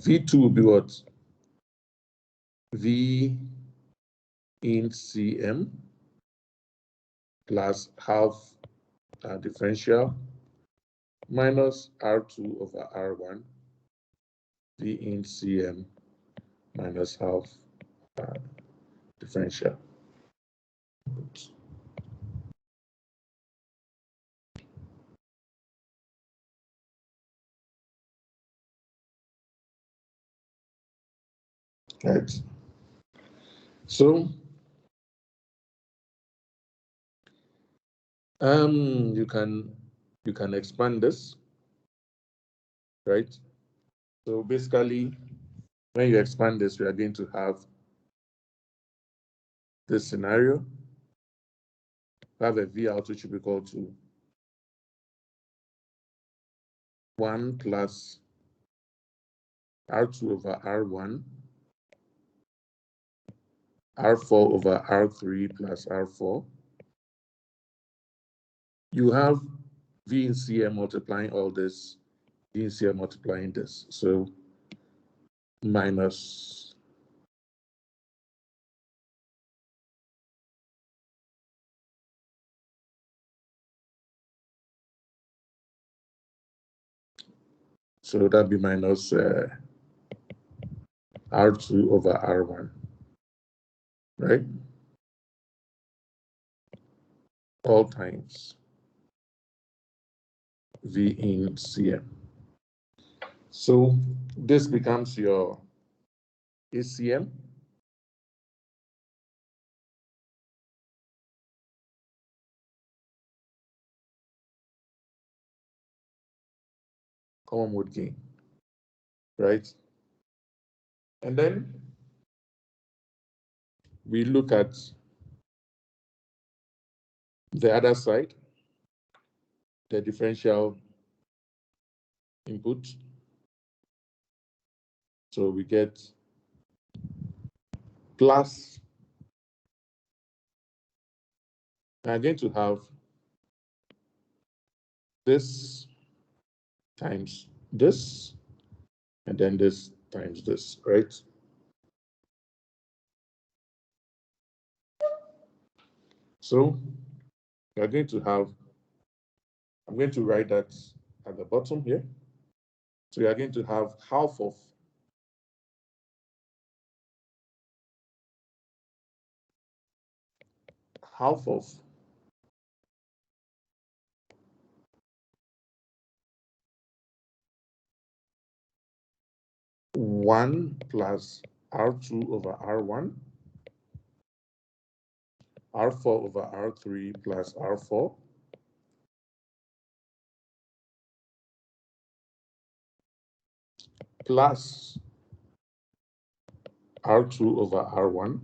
Speaker 1: V2 will be what? V in Cm plus half differential minus R2 over R1, V in Cm minus half differential. Right. So you can expand this, right? So basically, when you expand this, we are going to have this scenario. We have a V out which will be equal to 1 plus R2 over R1, R4 over R3 plus R4. You have V in Cm multiplying all this, V in Cm multiplying this. So minus so that'd be minus R2 over R1, right? All times V in Cm. So this becomes your ACM. Common mode gain, right? And then we look at the other side, the differential input. So we get plus, I'm going to have this times this, and then this times this, right? So we're going to have, I'm going to write that at the bottom here. So you're going to have half of 1 plus R2 over R1, R4 over R3 plus R4, plus R2 over R1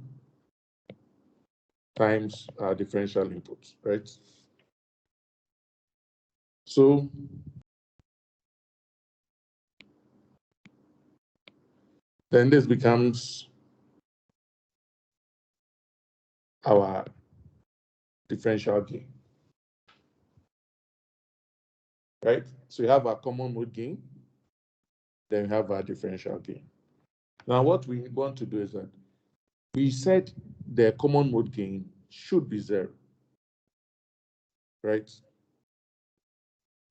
Speaker 1: times our differential input, right? So then this becomes our differential gain, right? So we have our common mode gain, then we have our differential gain. Now what we want to do is that we said the common mode gain should be 0, right?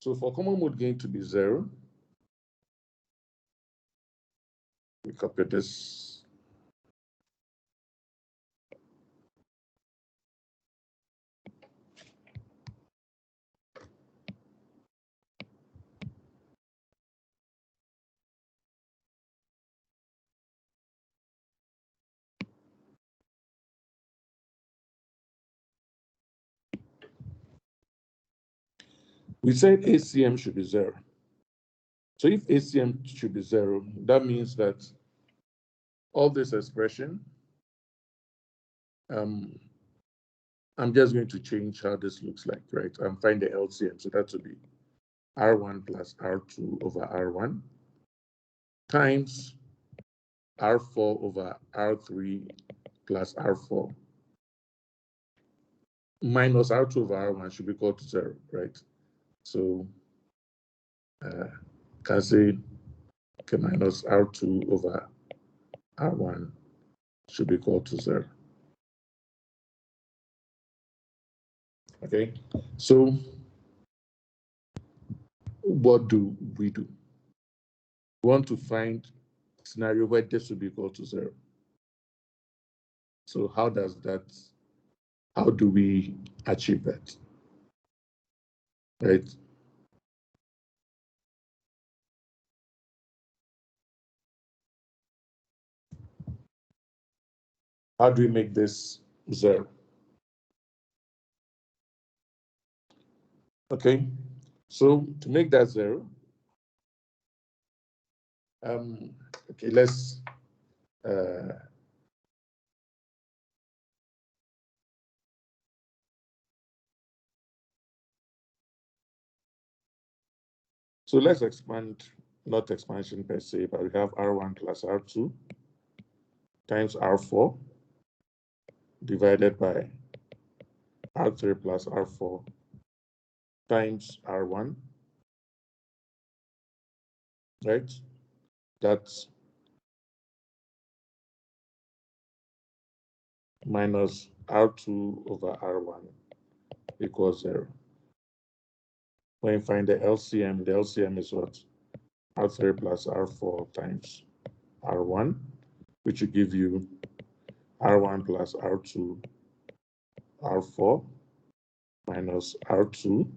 Speaker 1: So for common mode gain to be 0, we copy this. We said ACM should be 0. So if ACM should be 0, that means that all this expression, I'm just going to change how this looks like, right? And find the LCM. So that would be R1 plus R2 over R1 times R4 over R3 plus R4 minus R2 over R1 should be equal to 0, right? So can say okay, minus R2 over R1 should be equal to 0. Okay, so what do? We want to find a scenario where this would be equal to 0. So how do we achieve that? Right? How do we make this 0? Okay, so to make that 0, okay, let's so let's expand, not expansion per se, but we have R1 plus R2 times R4 divided by R3 plus R4 times R1, right? That's minus R2 over R1 equals 0. When you find the LCM is what? R3 plus R4 times R1, which will give you R1 plus R2, R4 minus R2,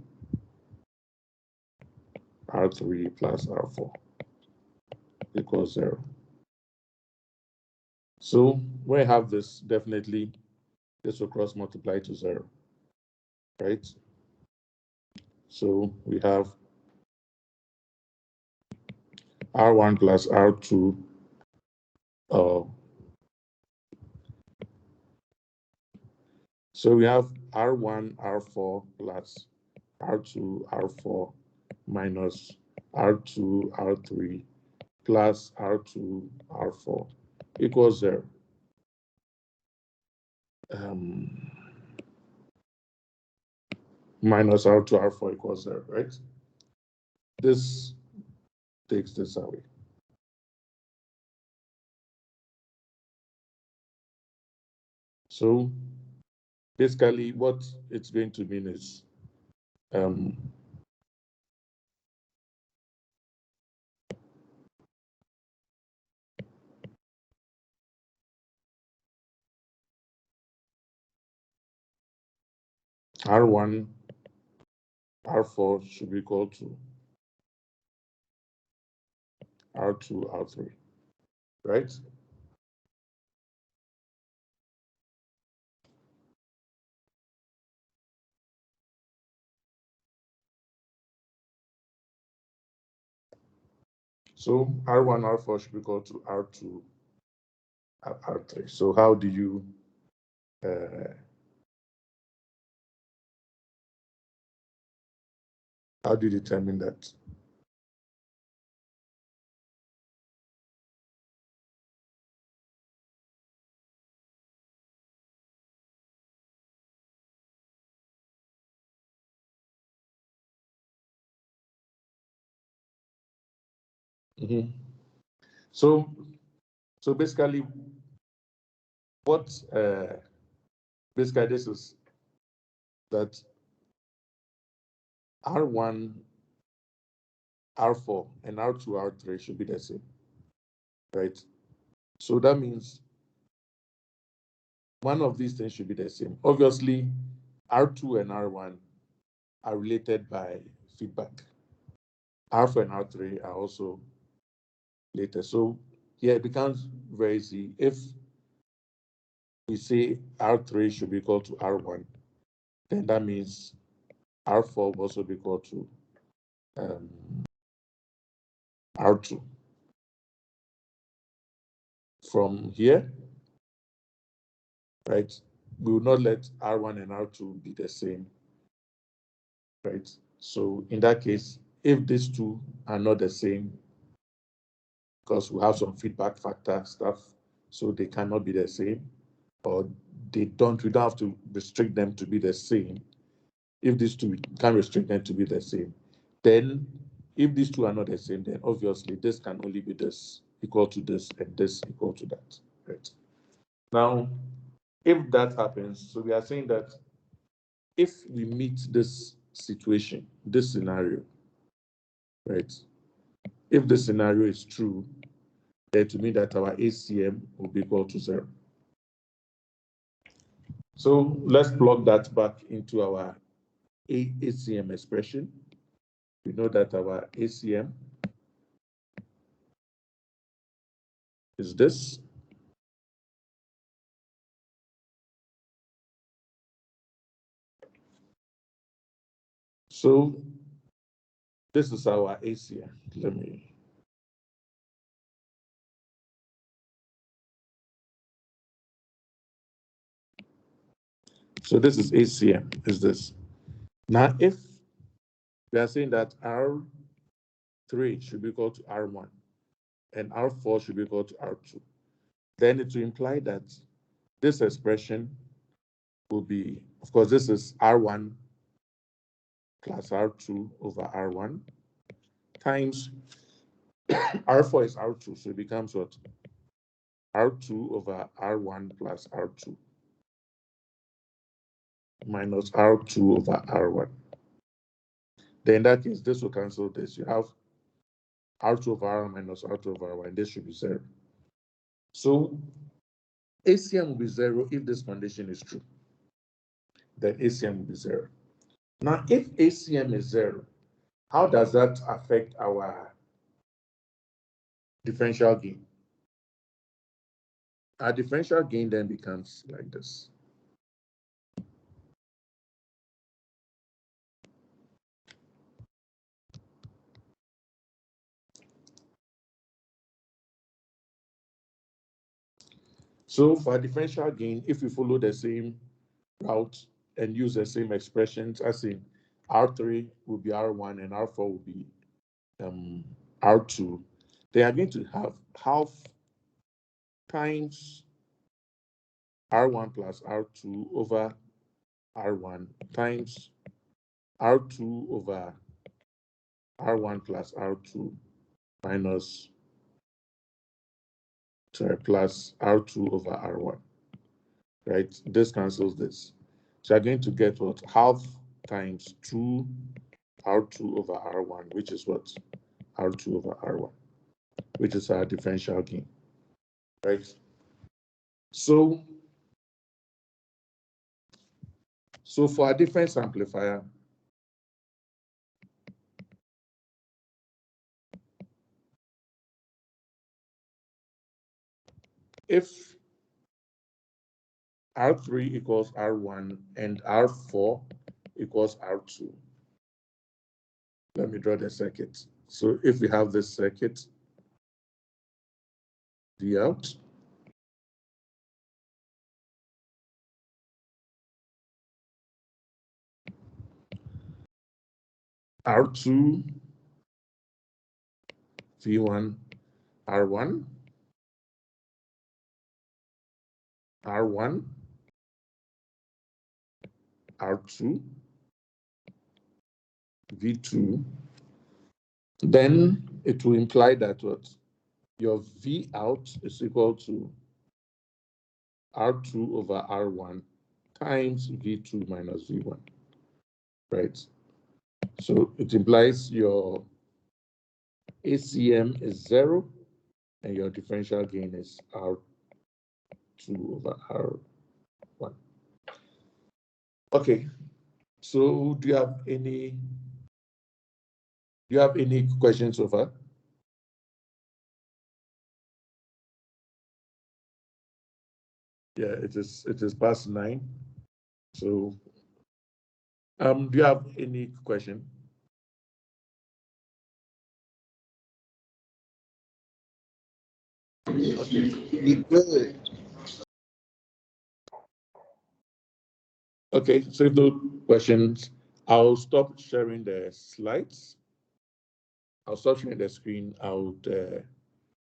Speaker 1: R3 plus R4 equals 0. So when you have this, definitely this will cross multiply to 0, right? So we have R1 plus R2, so we have R1, R4 plus R2, R4 minus R2, R3 plus R2, R4 equals 0. Minus R2, R4 equals 0, right? This takes this away. So basically what it's going to mean is R1, R4 should be equal to R2, R3, right? So R1, R4 should be equal to R2, R3. So how do you determine that? So basically what basically this is that R1, R4, and R2, R3 should be the same, right? So that means one of these things should be the same. Obviously, R2 and R1 are related by feedback. R4 and R3 are also related. So here it becomes very easy. If we say R3 should be equal to R1, then that means R4 will also be equal to R2. From here, right, we will not let R1 and R2 be the same, right? So in that case, if these two are not the same, because we have some feedback factor stuff, so they cannot be the same, or we don't have to restrict them to be the same. If these two, we can restrict them to be the same, then if these two are not the same, then obviously this can only be this equal to this and this equal to that, right? Now, if that happens, so we are saying that if we meet this situation, this scenario, right? If the scenario is true, then to mean that our ACM will be equal to 0. So let's plug that back into our ACM expression. We know that our ACM is this. So this is our ACM. So this is ACM, is this. Now, if we are saying that R3 should be equal to R1 and R4 should be equal to R2, then it will imply that this expression will be, of course, this is R1 plus R2 over R1 times R4 is R2, so it becomes what? R2 over R1 plus R2 minus R2 over R1. Then in that case, this will cancel this. You have R2 over R1 minus R2 over R1, and this should be 0. So ACM will be 0 if this condition is true. Then ACM will be 0. Now, if ACM is 0, how does that affect our differential gain? Our differential gain then becomes like this. So for differential gain, if we follow the same route and use the same expressions, as in R3 will be R1 and R4 will be R2, they are going to have half times R1 plus R2 over R1 times R2 over R1 plus R2 minus plus R2 over R1, right? This cancels this. So you're going to get what? Half times 2 R2 over R1, which is what? R2 over R1, which is our differential gain, right? So for our difference amplifier, if R3 equals R1 and R4 equals R2, let me draw the circuit. So if we have this circuit, D out, R2, V1, R1, R1, R2, V2, then it will imply that what? Your V out is equal to R2 over R1 times V2 minus V1, right? So it implies your ACM is 0 and your differential gain is R2 over R1. Okay, so do you have any questions so far? Yeah, it is past 9. So do you have any question? Okay.
Speaker 2: Be good.
Speaker 1: Okay, so if no questions, I'll stop sharing the slides. I'll stop sharing the screen. I'll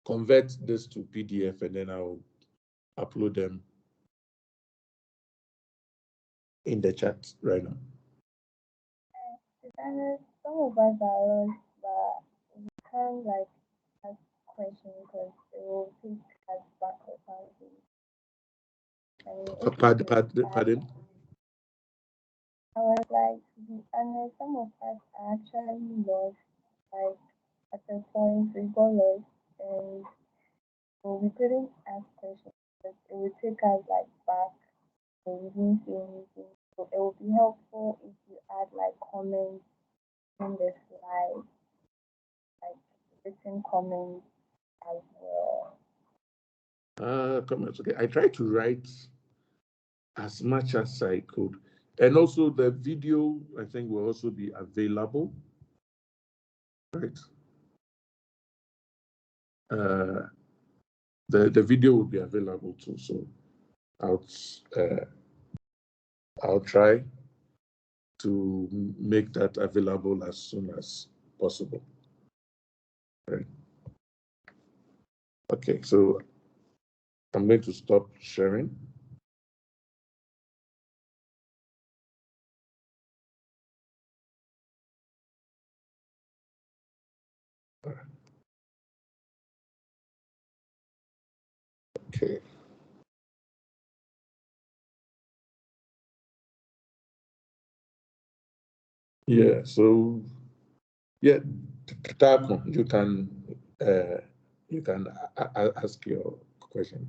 Speaker 1: convert this to PDF and then I'll upload them in the chat right now.
Speaker 8: Some of us are lost, but we can't like ask questions because it will take us back or something.
Speaker 1: Pardon?
Speaker 8: I was like, to be honest, some of us are actually lost. Like at a point, we got lost and we couldn't ask questions because it would take us like back and we didn't see anything. So it would be helpful if you add like comments in the slide, like written comments as well.
Speaker 1: Comments. Okay, I tried to write as much as I could. And also the video, I think, will also be available, right? The video will be available too, so I'll try to make that available as soon as possible. Right. Okay, so I'm going to stop sharing. Okay. Yeah, so yeah, Taco, you can ask your question.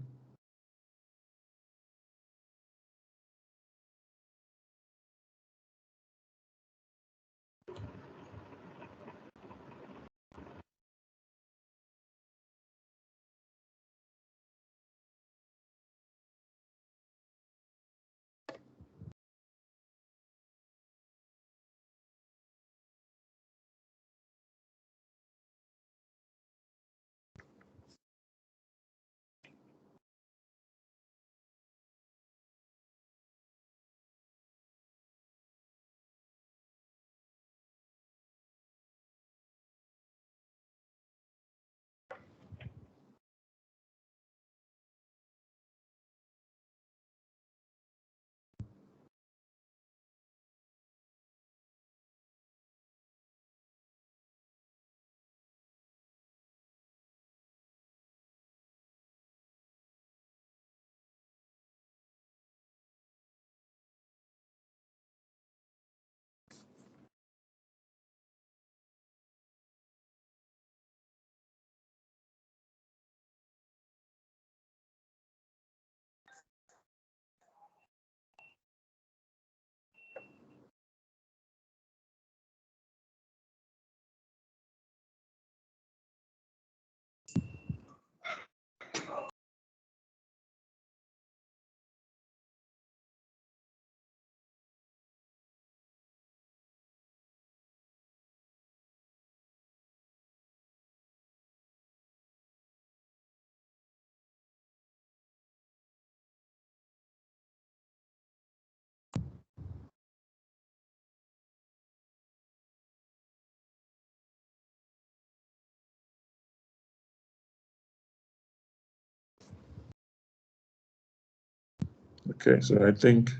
Speaker 1: Okay, so I think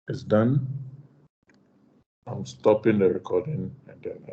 Speaker 1: it's done. I'm stopping the recording and then